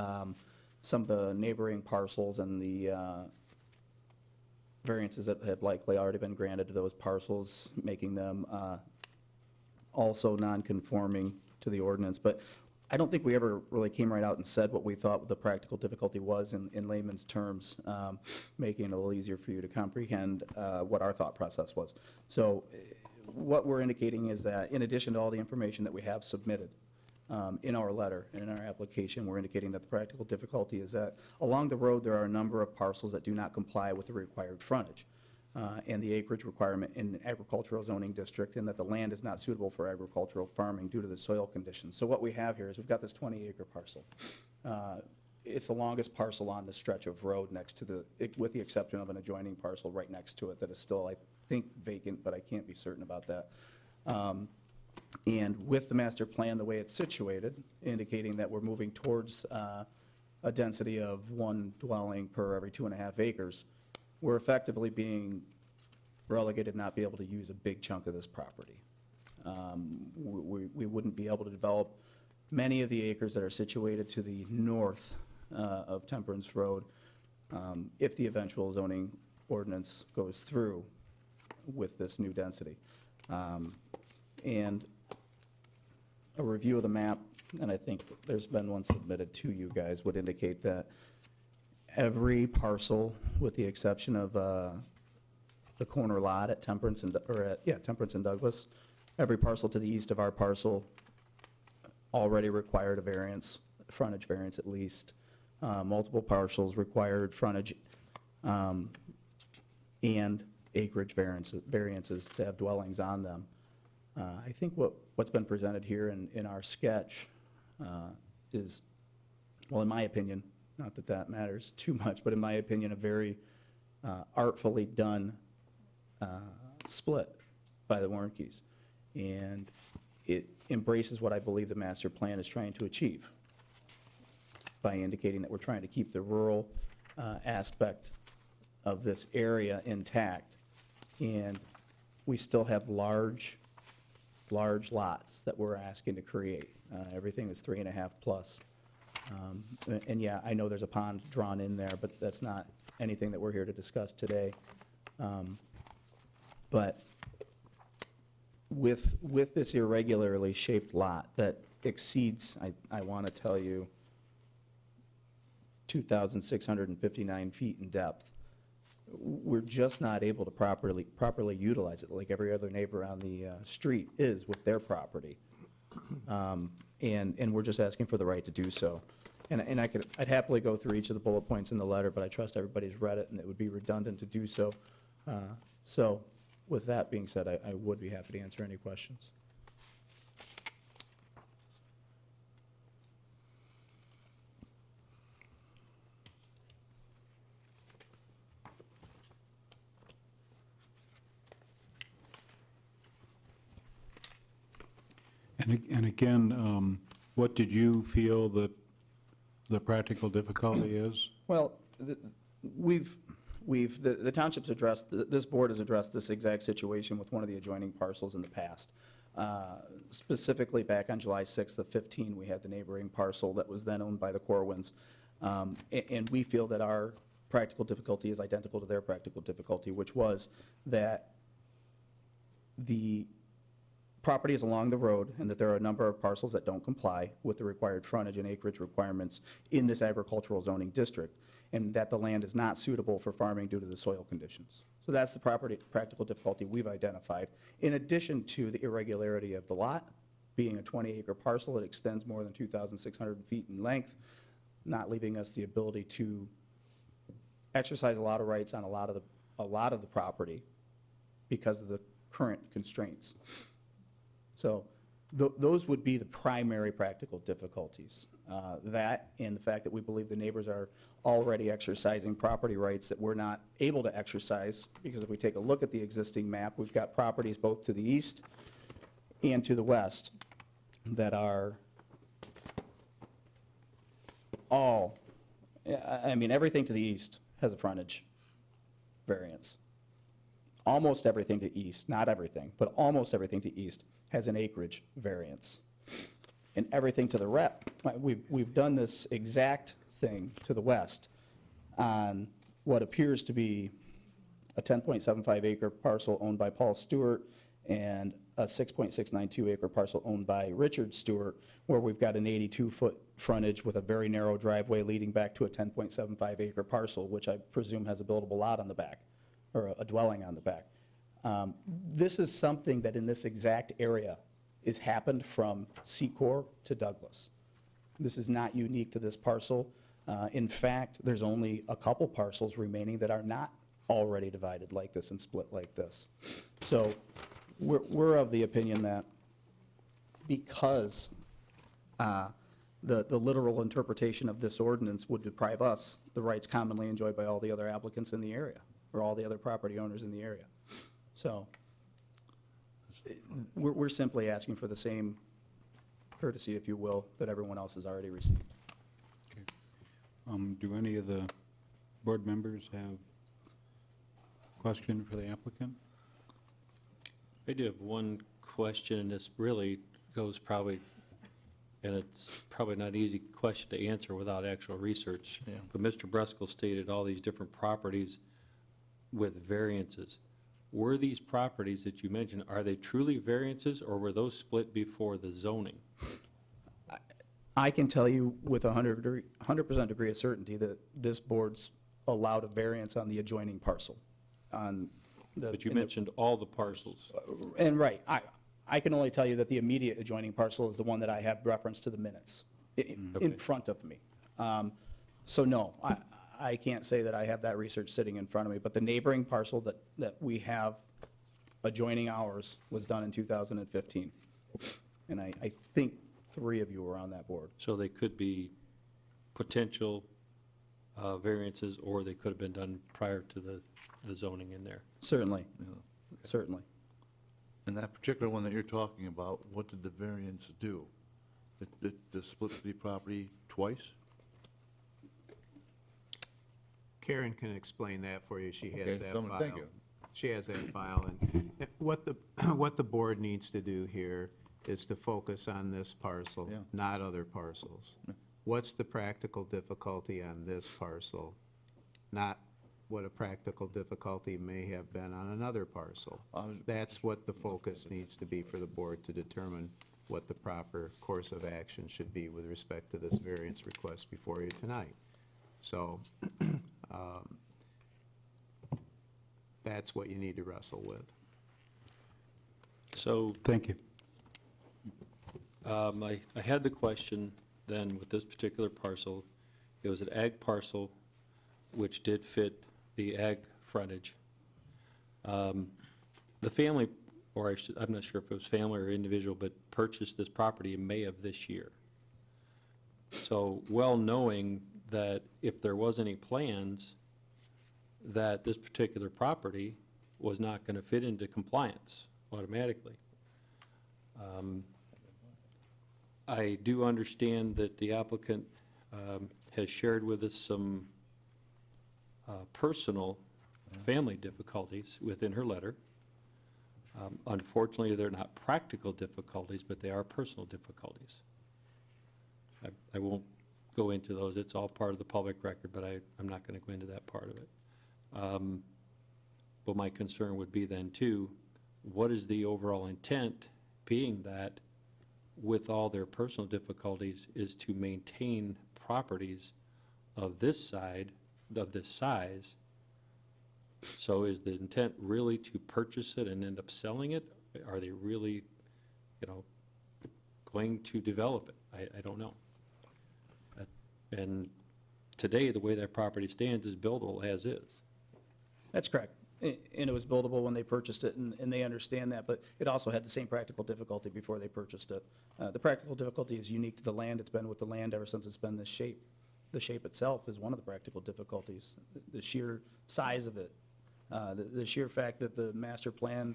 some of the neighboring parcels and the variances that have likely already been granted to those parcels, making them also non-conforming to the ordinance. But I don't think we ever really came right out and said what we thought the practical difficulty was in layman's terms, making it a little easier for you to comprehend what our thought process was. So what we're indicating is that in addition to all the information that we have submitted in our letter and in our application, we're indicating that the practical difficulty is that along the road there are a number of parcels that do not comply with the required frontage and the acreage requirement in the agricultural zoning district, and that the land is not suitable for agricultural farming due to the soil conditions. So what we have here is we've got this 20-acre parcel. It's the longest parcel on the stretch of road next to with the exception of an adjoining parcel right next to it that is still, I think, vacant, but I can't be certain about that. And with the master plan, the way it's situated, indicating that we're moving towards a density of 1 dwelling per every 2.5 acres, we're effectively being relegated to not be able to use a big chunk of this property. We wouldn't be able to develop many of the acres that are situated to the north of Temperance Road, if the eventual zoning ordinance goes through with this new density. And a review of the map, and I think there's been one submitted to you guys, would indicate that every parcel, with the exception of the corner lot at Temperance and, Temperance and Douglas, every parcel to the east of our parcel already required a variance, frontage variance at least. Multiple parcels required frontage and acreage variances to have dwellings on them. I think what's been presented here in our sketch is, well, in my opinion, not that that matters too much, but in my opinion, a very artfully done split by the Warnkes. And it embraces what I believe the master plan is trying to achieve by indicating that we're trying to keep the rural aspect of this area intact. And we still have large lots that we're asking to create. Everything is 3.5 plus. And yeah, I know there's a pond drawn in there, but that's not anything that we're here to discuss today. But with this irregularly shaped lot that exceeds, I want to tell you, 2,659 feet in depth, we're just not able to properly utilize it like every other neighbor on the street is with their property. And we're just asking for the right to do so. And I'd happily go through each of the bullet points in the letter, but I trust everybody's read it, and it would be redundant to do so. So with that being said, I would be happy to answer any questions. And again, what did you feel that the practical difficulty is? Well, the township's addressed, this board has addressed this exact situation with one of the adjoining parcels in the past. Specifically back on July 6th of 15, we had the neighboring parcel that was then owned by the Corwins. And we feel that our practical difficulty is identical to their practical difficulty, which was that the property is along the road and that there are a number of parcels that don't comply with the required frontage and acreage requirements in this agricultural zoning district, and that the land is not suitable for farming due to the soil conditions. So that's the practical difficulty we've identified, in addition to the irregularity of the lot, being a 20-acre parcel that extends more than 2,600 feet in length, not leaving us the ability to exercise a lot of rights on a lot of the property because of the current constraints. So those would be the primary practical difficulties. That and the fact that we believe the neighbors are already exercising property rights that we're not able to exercise, because if we take a look at the existing map, we've got properties both to the east and to the west that are all, I mean, everything to the east has a frontage variance. Almost everything to east, not everything, but almost everything to east has an acreage variance. And everything to the we've done this exact thing to the west on what appears to be a 10.75 acre parcel owned by Paul Stewart and a 6.692 acre parcel owned by Richard Stewart, where we've got an 82-foot frontage with a very narrow driveway leading back to a 10.75 acre parcel, which I presume has a buildable lot on the back, or a dwelling on the back. This is something that in this exact area has happened from Secor to Douglas. This is not unique to this parcel. In fact, there's only a couple parcels remaining that are not already divided like this and split like this. So we're of the opinion that because the literal interpretation of this ordinance would deprive us the rights commonly enjoyed by all the other applicants in the area, or all the other property owners in the area. So we're simply asking for the same courtesy, if you will, that everyone else has already received. Okay. Do any of the board members have a question for the applicant? I do have one question, and this really goes probably and it's probably not an easy question to answer without actual research. Yeah. But Mr. Breskel stated all these different properties with variances. Were these properties that you mentioned, are they truly variances, or were those split before the zoning? I can tell you with 100% degree of certainty that this board's allowed a variance on the adjoining parcel. But you mentioned all the parcels. And right, I can only tell you that the immediate adjoining parcel is the one that I have reference to the minutes in front of me. So no, I can't say that I have that research sitting in front of me, but the neighboring parcel that we have adjoining ours was done in 2015. And I think 3 of you were on that board. So they could be potential variances, or they could have been done prior to the zoning in there. Certainly, Yeah. certainly. And that particular one that you're talking about, what did the variance do? It split the property twice? Karen can explain that for you. She has Okay, that someone- file. thank you. She has that file, and what the board needs to do here is to focus on this parcel, Yeah. not other parcels. What's the practical difficulty on this parcel? Not what a practical difficulty may have been on another parcel. That's what the focus needs to be for the board to determine what the proper course of action should be with respect to this variance request before you tonight. So, that's what you need to wrestle with. So Thank you. I had the question then with this particular parcel. It was an ag parcel, which did fit the ag frontage. The family, or I'm not sure if it was family or individual, but purchased this property in May of this year. So well knowing that if there was any plans, that this particular property was not going to fit into compliance automatically. I do understand that the applicant has shared with us some personal family difficulties within her letter. Unfortunately, they're not practical difficulties, but they are personal difficulties. I won't go into those. It's all part of the public record, but I'm not going to go into that part of it. But my concern would be then, too, what is the overall intent, being that with all their personal difficulties, is to maintain properties of this side, of this size. So is the intent really to purchase it and end up selling it? Are they really, going to develop it? I don't know. And today, the way that property stands is buildable as is. That's correct. And it was buildable when they purchased it, and they understand that, but it also had the same practical difficulty before they purchased it. The practical difficulty is unique to the land. It's been with the land ever since it's been this shape. The shape itself is one of the practical difficulties, the sheer size of it, the sheer fact that the master plan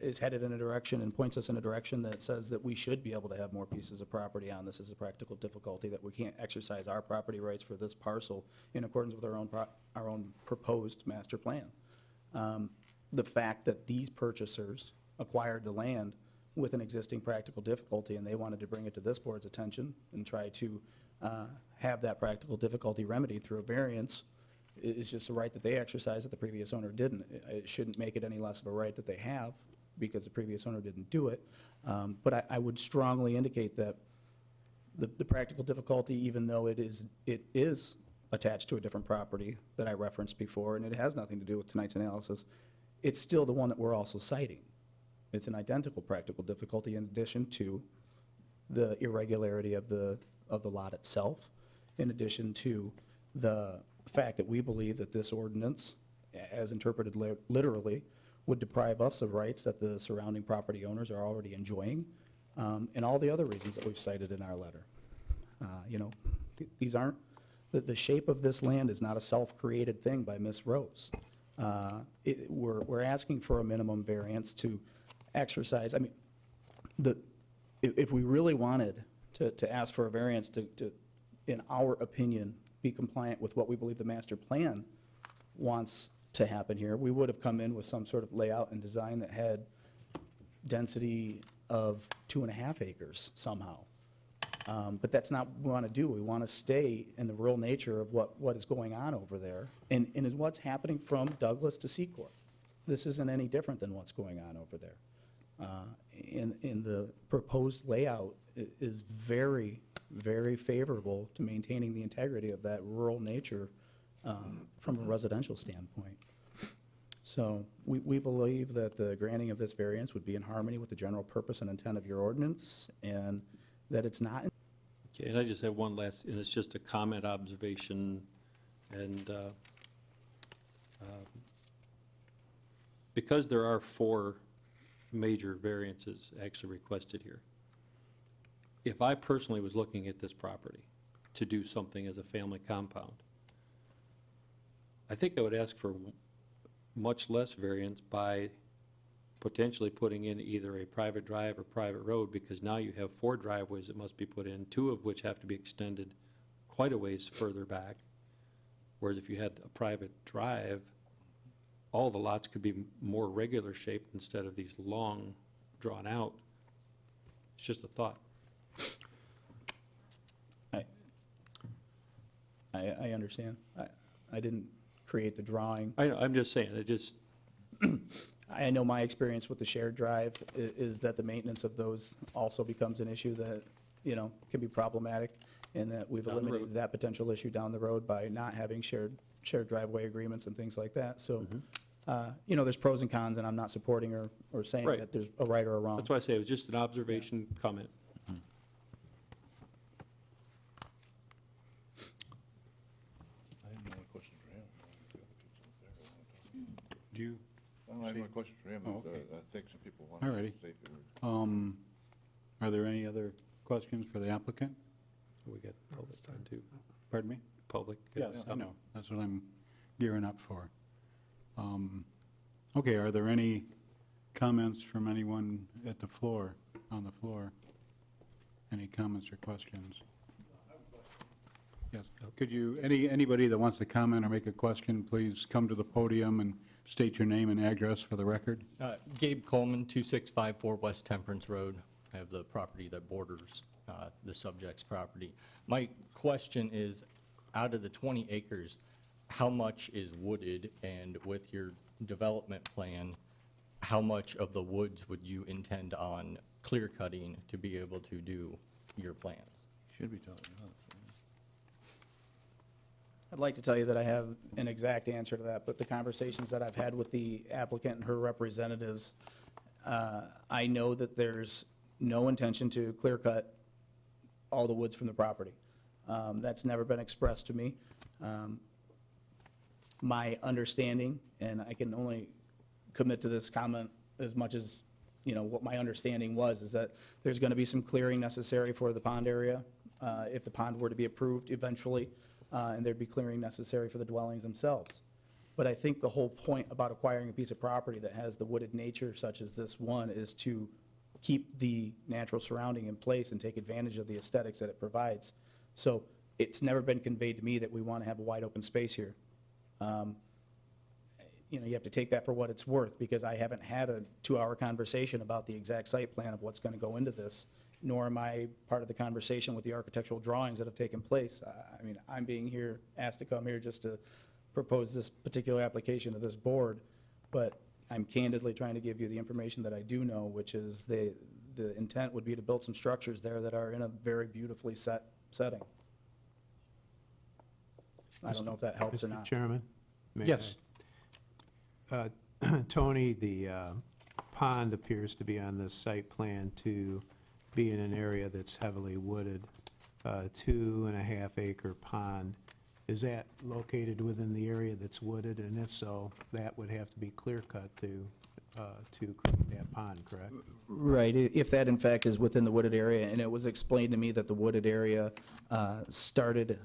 is headed in a direction and points us in a direction that says that we should be able to have more pieces of property on this is a practical difficulty, that we can't exercise our property rights for this parcel in accordance with our own proposed master plan. The fact that these purchasers acquired the land with an existing practical difficulty, and they wanted to bring it to this board's attention and try to have that practical difficulty remedied through a variance, is just a right that they exercised that the previous owner didn't. It shouldn't make it any less of a right that they have because the previous owner didn't do it. But I would strongly indicate that the practical difficulty, even though it is attached to a different property that I referenced before, and it has nothing to do with tonight's analysis, it's still the one that we're also citing. It's an identical practical difficulty in addition to the irregularity of the lot itself, in addition to the fact that we believe that this ordinance, as interpreted literally, would deprive us of rights that the surrounding property owners are already enjoying, and all the other reasons that we've cited in our letter. These aren't, the shape of this land is not a self-created thing by Ms. Rose. We're asking for a minimum variance to exercise, if we really wanted to ask for a variance to, in our opinion, be compliant with what we believe the master plan wants to happen here, we would have come in with some sort of layout and design that had density of 2.5 acres somehow. But that's not what we want to do. We want to stay in the rural nature of what is going on over there and is what's happening from Douglas to Secor. This isn't any different than what's going on over there. And the proposed layout is very, very favorable to maintaining the integrity of that rural nature from a residential standpoint. So we believe that the granting of this variance would be in harmony with the general purpose and intent of your ordinance, and that it's not. Okay, and I just have one last, and it's just a comment, observation, and because there are 4 major variances actually requested here, if I personally was looking at this property to do something as a family compound, I think I would ask for much less variance by potentially putting in either a private drive or private road, because now you have 4 driveways that must be put in, 2 of which have to be extended quite a ways further back. Whereas if you had a private drive, all the lots could be more regular shaped instead of these long, drawn out. It's just a thought. I understand. I didn't create the drawing. I know, I'm just saying, it just, I know my experience with the shared drive is that the maintenance of those also becomes an issue that, you know, can be problematic, and that we've Down the road. eliminated that potential issue down the road by not having shared driveway agreements and things like that. So, you know, there's pros and cons, and I'm not supporting or saying Right. that there's a right or a wrong. that's why I say it was just an observation, comment. I have no questions for him. Do you? I don't have no questions for him, Oh, but okay. I think some people want All to righty. say a few words. Are there any other questions for the applicant? We got public time too. Pardon me? Public. Yes, I know. That's what I'm gearing up for. Okay, are there any comments from anyone at the floor, on the floor? Any comments or questions? Yes, could you, anybody that wants to comment or make a question, please come to the podium and state your name and address for the record. Gabe Coleman, 2654 West Temperance Road. I have the property that borders the subject's property. My question is, out of the 20 acres, how much is wooded? And with your development plan, how much of the woods would you intend on clear cutting to be able to do your plans? Should be talking about it. I'd like to tell you that I have an exact answer to that, but the conversations that I've had with the applicant and her representatives, I know that there's no intention to clear cut all the woods from the property. That's never been expressed to me. My understanding, and I can only commit to this comment as much as, you know, what my understanding was, is that there's going to be some clearing necessary for the pond area, if the pond were to be approved eventually, and there'd be clearing necessary for the dwellings themselves. But I think the whole point about acquiring a piece of property that has the wooded nature such as this one is to keep the natural surrounding in place and take advantage of the aesthetics that it provides. So it's never been conveyed to me that we want to have a wide open space here. You know, you have to take that for what it's worth, because I haven't had a 2-hour conversation about the exact site plan of what's going to go into this, nor am I part of the conversation with the architectural drawings that have taken place. I mean, I'm being asked to come here just to propose this particular application to this board, but I'm candidly trying to give you the information that I do know, which is the intent would be to build some structures there that are in a very beautifully set setting. I don't know if that helps or Mr. not. Chairman? may Yes. I? Tony, the pond appears to be on this site plan to be in an area that's heavily wooded, 2.5 acre pond. Is that located within the area that's wooded? And if so, that would have to be clear cut to create that pond, correct? Right, if that in fact is within the wooded area, and it was explained to me that the wooded area started,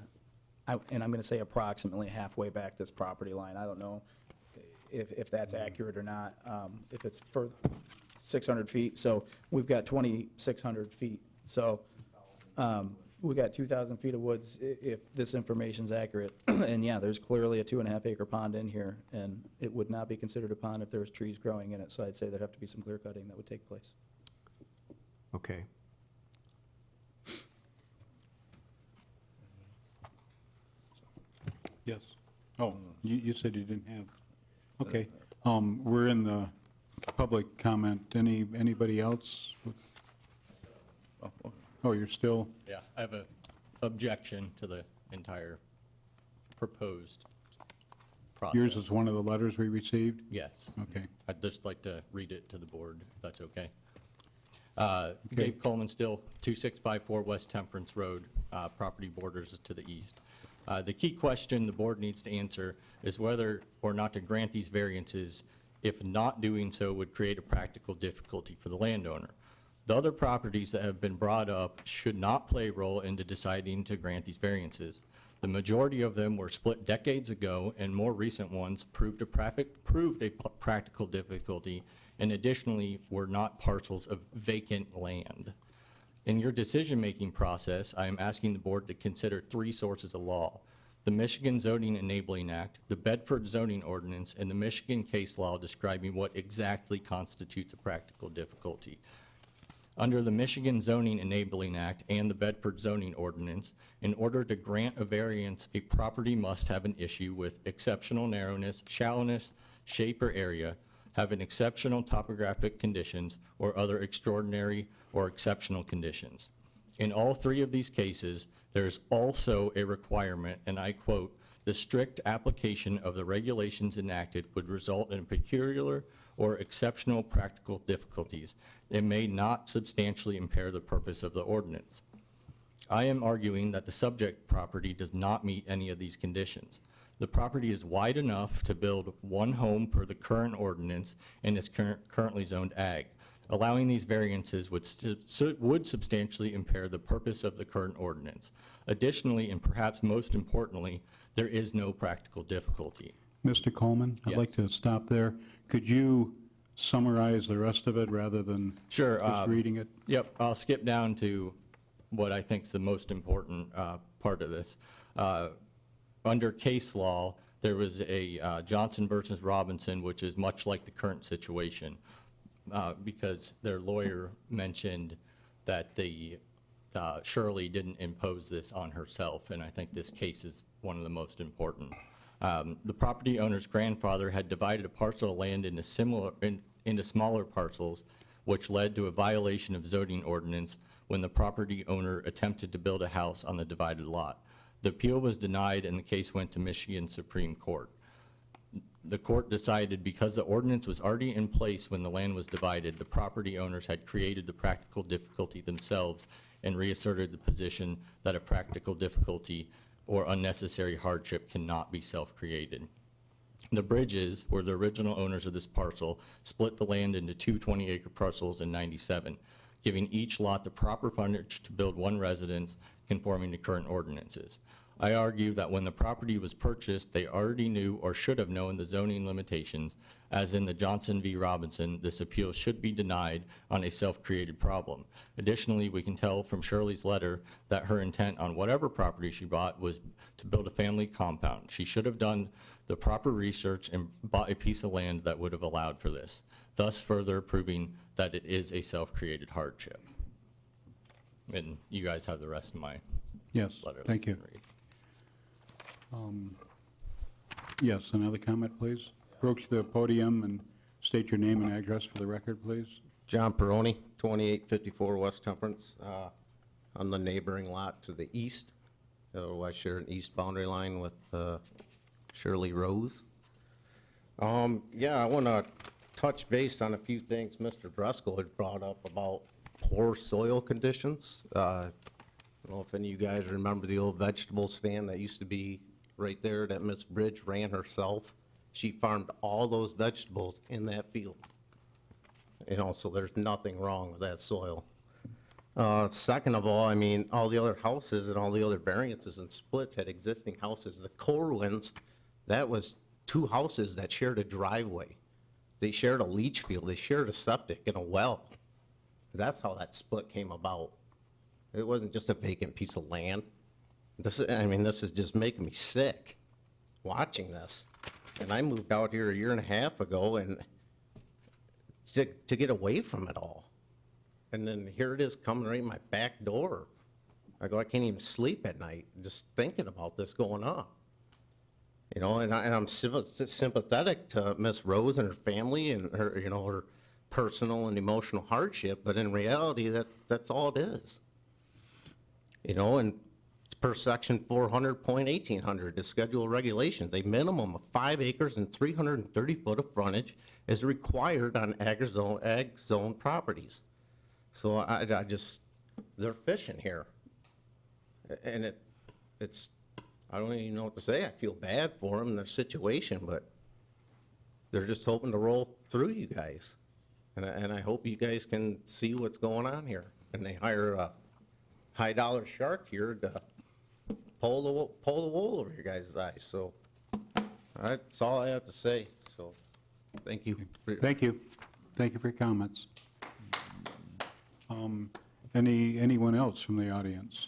and I'm going to say approximately halfway back this property line. I don't know if that's accurate or not, if it's for 600 feet. So we've got 2,600 feet. So we got 2,000 feet of woods if this information's accurate. And yeah, there's clearly a 2.5 acre pond in here, and it would not be considered a pond if there was trees growing in it. So I'd say there'd have to be some clear cutting that would take place. Okay. Yes. Oh, you said you didn't have, okay. We're in the public comment. Anybody else? Oh, you're still, Yeah, I have a objection to the entire proposed process. yours is one of the letters we received? Yes. Okay. I'd just like to read it to the board, if that's okay. Dave Coleman, still 2654 West Temperance Road, property borders to the east. The key question the board needs to answer is whether or not to grant these variances, if not doing so would create a practical difficulty for the landowner. The other properties that have been brought up should not play a role into deciding to grant these variances. The majority of them were split decades ago, and more recent ones proved a practical difficulty, and additionally were not parcels of vacant land. In your decision-making process, I am asking the board to consider 3 sources of law: the Michigan Zoning Enabling Act, the Bedford Zoning Ordinance, and the Michigan case law describing what exactly constitutes a practical difficulty. Under the Michigan Zoning Enabling Act and the Bedford Zoning Ordinance, in order to grant a variance, a property must have an issue with exceptional narrowness, shallowness, shape, or area, have an exceptional topographic conditions, or other extraordinary or exceptional conditions. In all 3 of these cases, there is also a requirement, and I quote, "The strict application of the regulations enacted would result in peculiar or exceptional practical difficulties. It may not substantially impair the purpose of the ordinance." I am arguing that the subject property does not meet any of these conditions. The property is wide enough to build 1 home per the current ordinance and is currently zoned ag. Allowing these variances would substantially impair the purpose of the current ordinance. Additionally, and perhaps most importantly, there is no practical difficulty. Mr. Coleman, I'd like to stop there. Could you summarize the rest of it rather than Sure, just reading it? Yep, I'll skip down to what I think is the most important part of this. Under case law, there was a Johnson versus Robinson, which is much like the current situation, because their lawyer mentioned that Shirley didn't impose this on herself, and I think this case is one of the most important. The property owner's grandfather had divided a parcel of land into smaller parcels, which led to a violation of zoning ordinance when the property owner attempted to build a house on the divided lot. The appeal was denied, and the case went to Michigan Supreme Court. The court decided because the ordinance was already in place when the land was divided, the property owners had created the practical difficulty themselves and reasserted the position that a practical difficulty or unnecessary hardship cannot be self-created. The Bridges were the original owners of this parcel, split the land into 2 20-acre parcels in '97, giving each lot the proper frontage to build 1 residence conforming to current ordinances. I argue that when the property was purchased, they already knew or should have known the zoning limitations. As in the Johnson v. Robinson, this appeal should be denied on a self-created problem. Additionally, we can tell from Shirley's letter that her intent on whatever property she bought was to build a family compound. She should have done the proper research and bought a piece of land that would have allowed for this, thus further proving that it is a self-created hardship. And you guys have the rest of my Yes, letter. thank you. Yes, another comment, please. Approach the podium and state your name and address for the record, please. John Peroni, 2854 West Temperance, on the neighboring lot to the east. I share an east boundary line with Shirley Rose. Yeah, I want to touch base on a few things Mr. Bresco had brought up about poor soil conditions. I don't know if any of you guys remember the old vegetable stand that used to be right there that Miss Bridge ran herself. She farmed all those vegetables in that field. You know, so there's nothing wrong with that soil. Second of all, I mean, all the other houses and all the other variances and splits had existing houses. The Corwins, that was 2 houses that shared a driveway. They shared a leach field. They shared a septic and a well. That's how that split came about. It wasn't just a vacant piece of land. This is just making me sick watching this. And I moved out here a year and a half ago and to get away from it all. And then here it is coming right in my back door. I can't even sleep at night just thinking about this going on. You know, and I'm sympathetic to Miss Rose and her family and her, you know, her personal and emotional hardship, but in reality, that's all it is. You know, and per section 400.1800, the schedule of regulations, a minimum of 5 acres and 330 foot of frontage is required on ag zone properties. So I just, they're fishing here. And it's, I don't even know what to say. I feel bad for them and their situation, but they're just hoping to roll through you guys. And I hope you guys can see what's going on here. And they hire a high dollar shark here to pull the wool over your guys' eyes. So that's all I have to say. So thank you. Thank you. Thank you for your comments. Anyone else from the audience?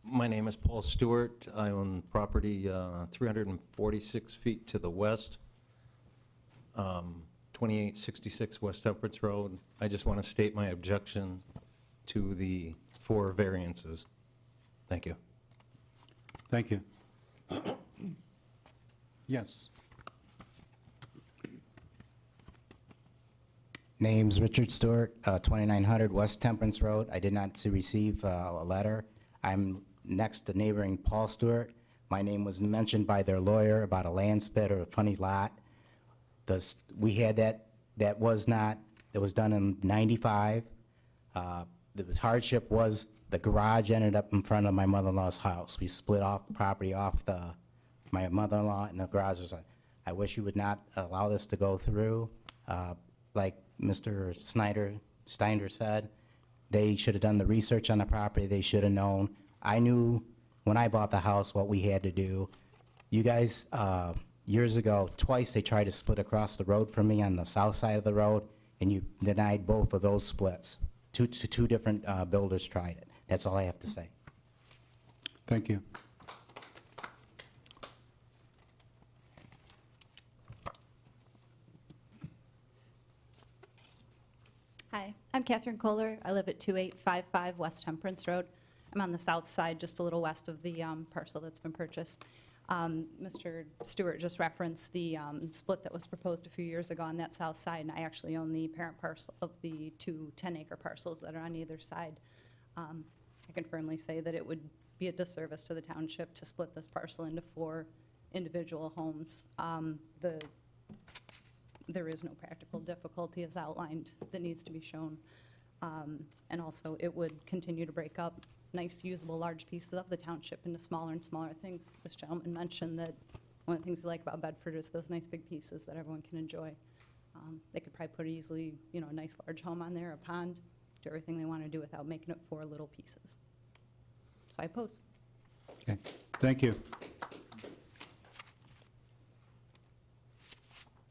My name is Paul Stewart. I own property 346 feet to the west, 2866 West Temperance Road. I just want to state my objection to the 4 variances. Thank you. Thank you. Yes. Name's Richard Stewart, 2900 West Temperance Road. I did not receive a letter. I'm next to neighboring Paul Stewart. My name was mentioned by their lawyer about a land split or a funny lot. We had that was done in 95. The hardship was the garage ended up in front of my mother-in-law's house. We split off property off my mother-in-law and the garage was on. I wish you would not allow this to go through. Like Mr. Steiner said, they should have done the research on the property. They should have known. I knew when I bought the house what we had to do. You guys, years ago, twice they tried to split across the road from me on the south side of the road, and you denied both of those splits. Two different builders tried it. That's all I have to say. Thank you. Hi, I'm Catherine Kohler. I live at 2855 West Temperance Road. I'm on the south side, just a little west of the parcel that's been purchased. Mr. Stewart just referenced the split that was proposed a few years ago on that south side, and I actually own the parent parcel of the 2 10-acre parcels that are on either side. I can firmly say that it would be a disservice to the township to split this parcel into 4 individual homes. There is no practical difficulty as outlined that needs to be shown. And also, it would continue to break up nice, usable, large pieces of the township into smaller and smaller things. This gentleman mentioned that one of the things we like about Bedford is those nice big pieces that everyone can enjoy. They could probably put easily, a nice large home on there, a pond, do everything they want to do without making it 4 little pieces. So I oppose. Okay. Thank you.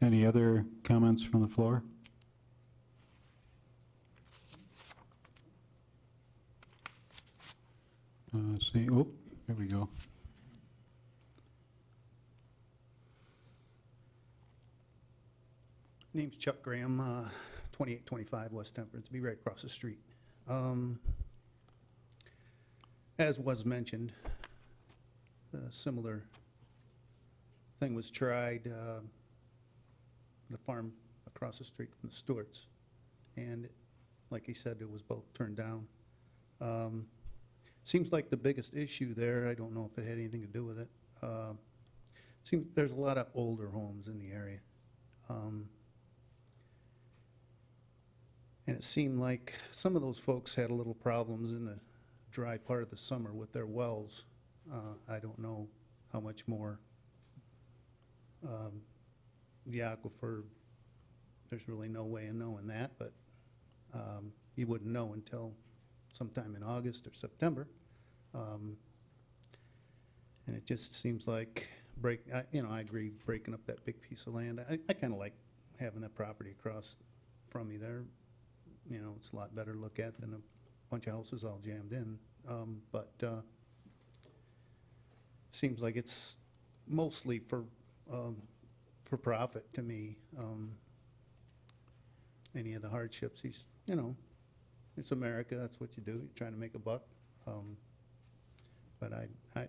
Any other comments from the floor? See, oh, there we go. Name's Chuck Graham, 2825 West Temperance, be right across the street. As was mentioned, a similar thing was tried, the farm across the street from the Stewarts, and like he said, it was both turned down. Seems like the biggest issue there, I don't know if it had anything to do with it, seems there's a lot of older homes in the area. And it seemed like some of those folks had a little problems in the dry part of the summer with their wells. I don't know how much more the aquifer, there's really no way of knowing that, but you wouldn't know until sometime in August or September. And it just seems like I agree, breaking up that big piece of land. I kind of like having that property across from me there. It's a lot better to look at than a bunch of houses all jammed in. But seems like it's mostly for profit to me. Any of the hardships, it's America, that's what you do, you're trying to make a buck. But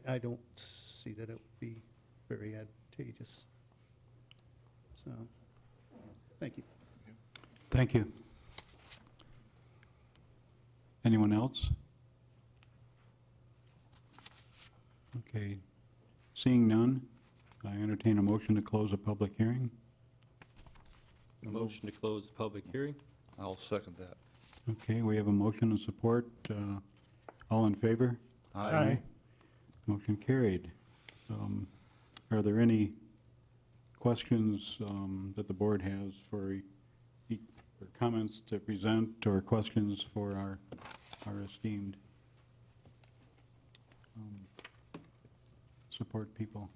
I don't see that it would be very advantageous. So, thank you. Thank you. Anyone else? Okay. Seeing none, I entertain a motion to close a public hearing. A motion to close the public hearing? I'll second that. Okay, we have a motion and support. All in favor? Aye. Motion carried. Are there any questions that the board has or comments to present or questions for our esteemed support people?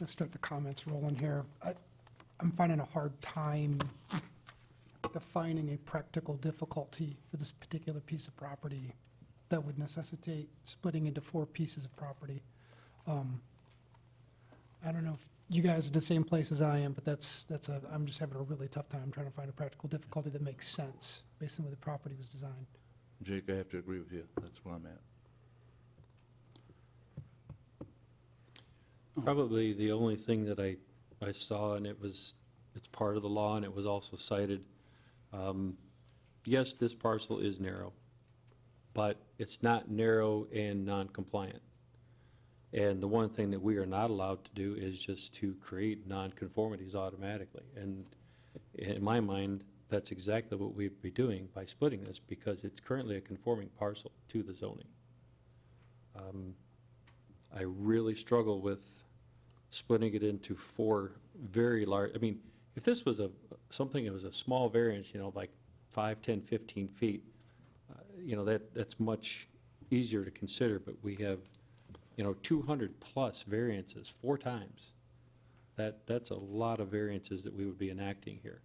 Let's start the comments rolling here. I'm finding a hard time defining a practical difficulty for this particular piece of property that would necessitate splitting into 4 pieces of property. I don't know if you guys are in the same place as I am, but I'm just having a really tough time trying to find a practical difficulty that makes sense based on the way the property was designed. Jake, I have to agree with you. That's where I'm at. Probably the only thing that I saw, and it's part of the law, and it was also cited, yes, this parcel is narrow, but it's not narrow and non-compliant. And the one thing that we are not allowed to do is just to create non-conformities automatically. And in my mind, that's exactly what we'd be doing by splitting this, because it's currently a conforming parcel to the zoning. I really struggle with splitting it into 4 very large, I mean, if this was something that was a small variance, like 5, 10, 15 feet, that's much easier to consider, but we have, 200 plus variances 4 times. That's a lot of variances that we would be enacting here.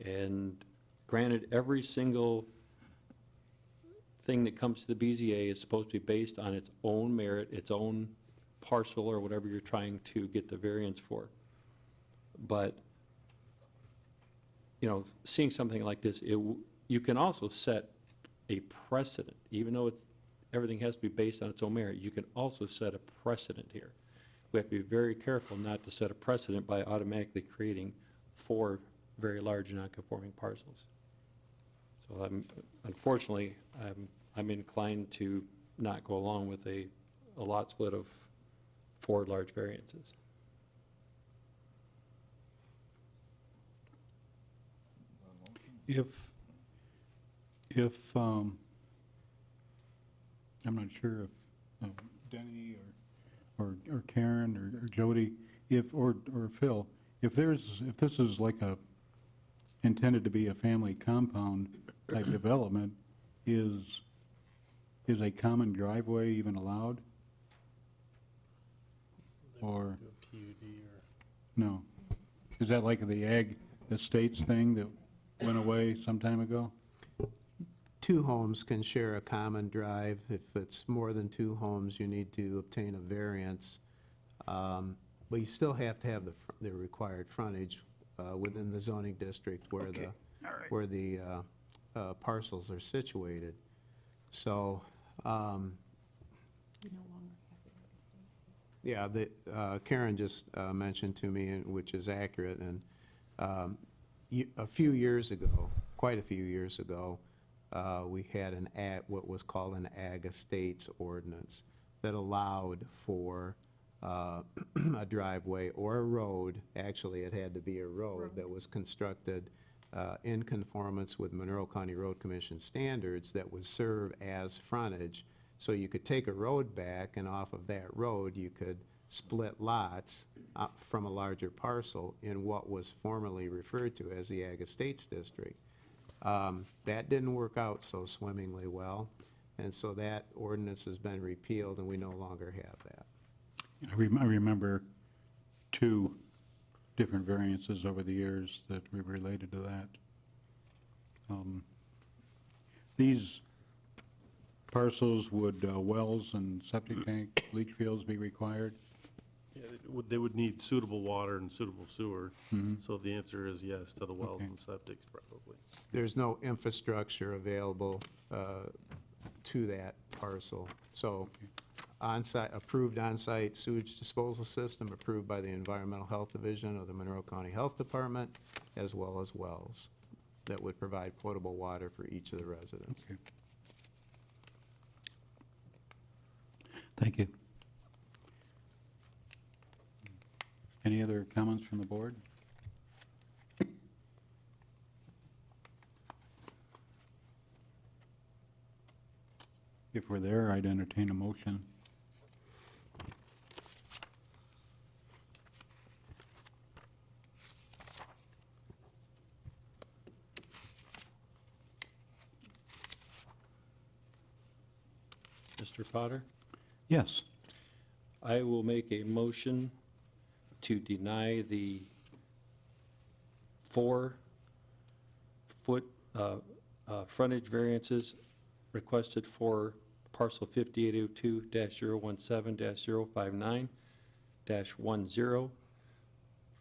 And granted, every single thing that comes to the BZA is supposed to be based on its own merit, its own parcel, or whatever you're trying to get the variance for. But, seeing something like this, you can also set a precedent, even though everything has to be based on its own merit. You can also set a precedent here. We have to be very careful not to set a precedent by automatically creating 4 very large non-conforming parcels. So unfortunately, I'm inclined to not go along with a lot split of 4 large variances. If I'm not sure if Denny or Karen or Jody, or Phil, if this is like intended to be a family compound type development, is a common driveway even allowed? Or no? Is that like the Ag Estates thing that went away some time ago? 2 homes can share a common drive. If it's more than 2 homes, you need to obtain a variance. But you still have to have the required frontage within the zoning district where the parcels are situated. So, yeah, Karen just mentioned to me, which is accurate, and a few years ago, quite a few years ago, we had what was called an Ag Estates ordinance that allowed for a driveway or a road. Actually, it had to be a road that was constructed in conformance with Monroe County Road Commission standards that would serve as frontage. So you could take a road back, and off of that road, you could split lots from a larger parcel in what was formerly referred to as the Ag Estates District. That didn't work out so swimmingly well, and so that ordinance has been repealed, and we no longer have that. I remember 2 different variances over the years that were related to that. These parcels, would wells and septic tank leach fields be required? Yeah, they would need suitable water and suitable sewer. So the answer is yes to the wells and septics probably. There's no infrastructure available to that parcel. So on-site, approved on-site sewage disposal system approved by the Environmental Health Division of the Monroe County Health Department, as well as wells that would provide potable water for each of the residents. Okay. Thank you. Any other comments from the board? If we're there, I'd entertain a motion. Mr. Potter? Yes. I will make a motion to deny the 4-foot frontage variances requested for parcel 5802-017-059-10.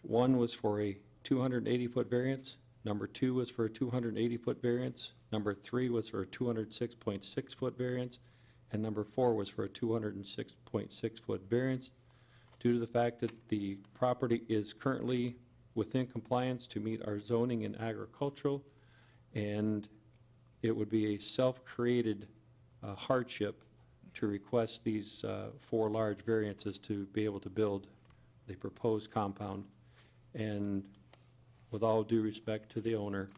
One was for a 280-foot variance. Number 2 was for a 280-foot variance. Number 3 was for a 206.6-foot variance. And number 4 was for a 206.6-foot variance. Due to the fact that the property is currently within compliance to meet our zoning and agricultural, and it would be a self-created hardship to request these 4 large variances to be able to build the proposed compound. And with all due respect to the owner,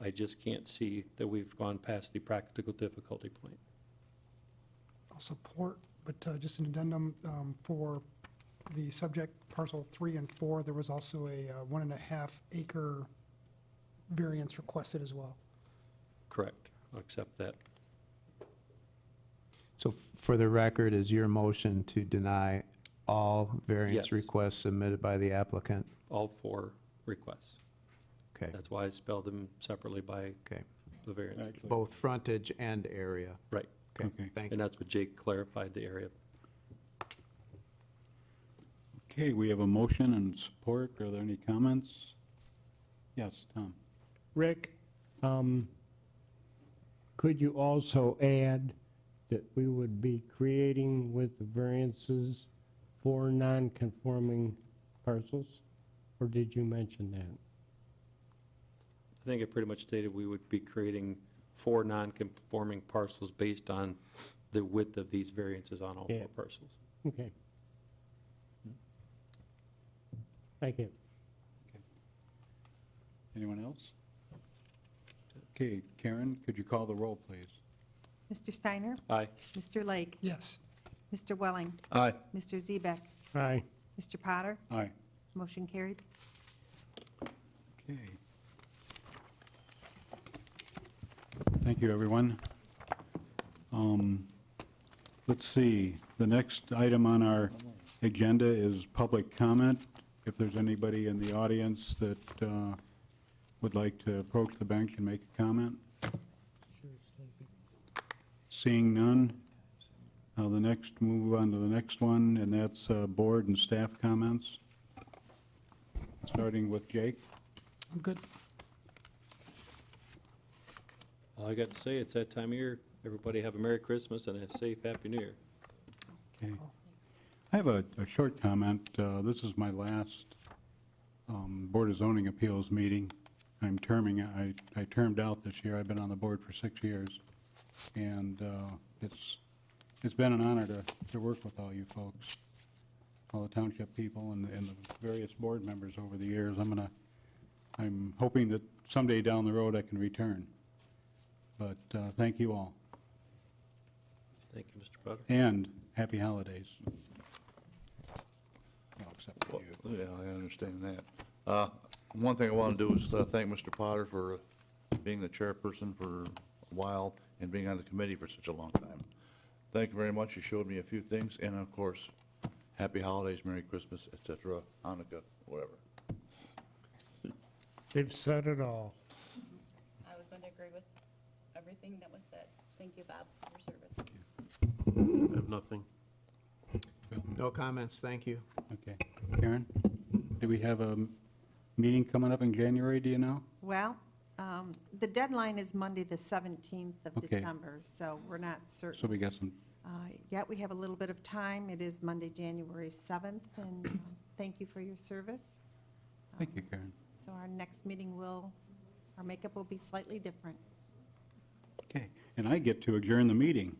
I just can't see that we've gone past the practical difficulty point. I'll support, but just an addendum for the subject parcel 3 and 4, there was also a 1.5 acre variance requested as well. Correct. I'll accept that. So for the record, is your motion to deny all variance Yes. requests submitted by the applicant? All 4 requests. Okay. That's why I spelled them separately by Okay. the variance. Both frontage and area. Right. Okay, thank you. And that's what Jake clarified, the area. Okay, we have a motion and support. Are there any comments? Yes, Tom. Rick, could you also add that we would be creating with the variances 4 non-conforming parcels? Or did you mention that? I think I pretty much stated we would be creating 4 non-conforming parcels based on the width of these variances on all 4 parcels. Okay. Thank you. Anyone else? Okay, Karen, could you call the roll, please? Mr. Steiner? Aye. Mr. Lake? Yes. Mr. Welling? Aye. Mr. Zebeck? Aye. Mr. Potter? Aye. Motion carried. Okay. Thank you, everyone. Let's see, the next item on our agenda is public comment. If there's anybody in the audience that would like to approach the bench and make a comment. Seeing none, move on to the next one, and that's board and staff comments. Starting with Jake. I'm good. All I got to say, it's that time of year. Everybody have a Merry Christmas and a safe Happy New Year. Okay. I have a short comment. This is my last Board of Zoning Appeals meeting. I'm terming, I termed out this year. I've been on the board for 6 years. And it's been an honor to work with all you folks, all the township people and the various board members over the years. I'm hoping that someday down the road I can return. But thank you all. Thank you, Mr. Potter. And happy holidays. Well, except for you. Yeah, I understand that. One thing I want to do is thank Mr. Potter for being the chairperson for a while and being on the committee for such a long time. Thank you very much. You showed me a few things, and of course, happy holidays, Merry Christmas, etc., Hanukkah, whatever. They've said it all. I was going to agree with everything that was said. Thank you, Bob, for your service. I have nothing. No comments, thank you. Okay. Karen, do we have a meeting coming up in January, do you know? Well, the deadline is Monday, the 17th of Okay. December, so we're not certain. So we got some, Yet we have a little bit of time. It is Monday, January 7th, and thank you for your service. thank you, Karen. So our next meeting our makeup will be slightly different. Okay, and I get to adjourn the meeting.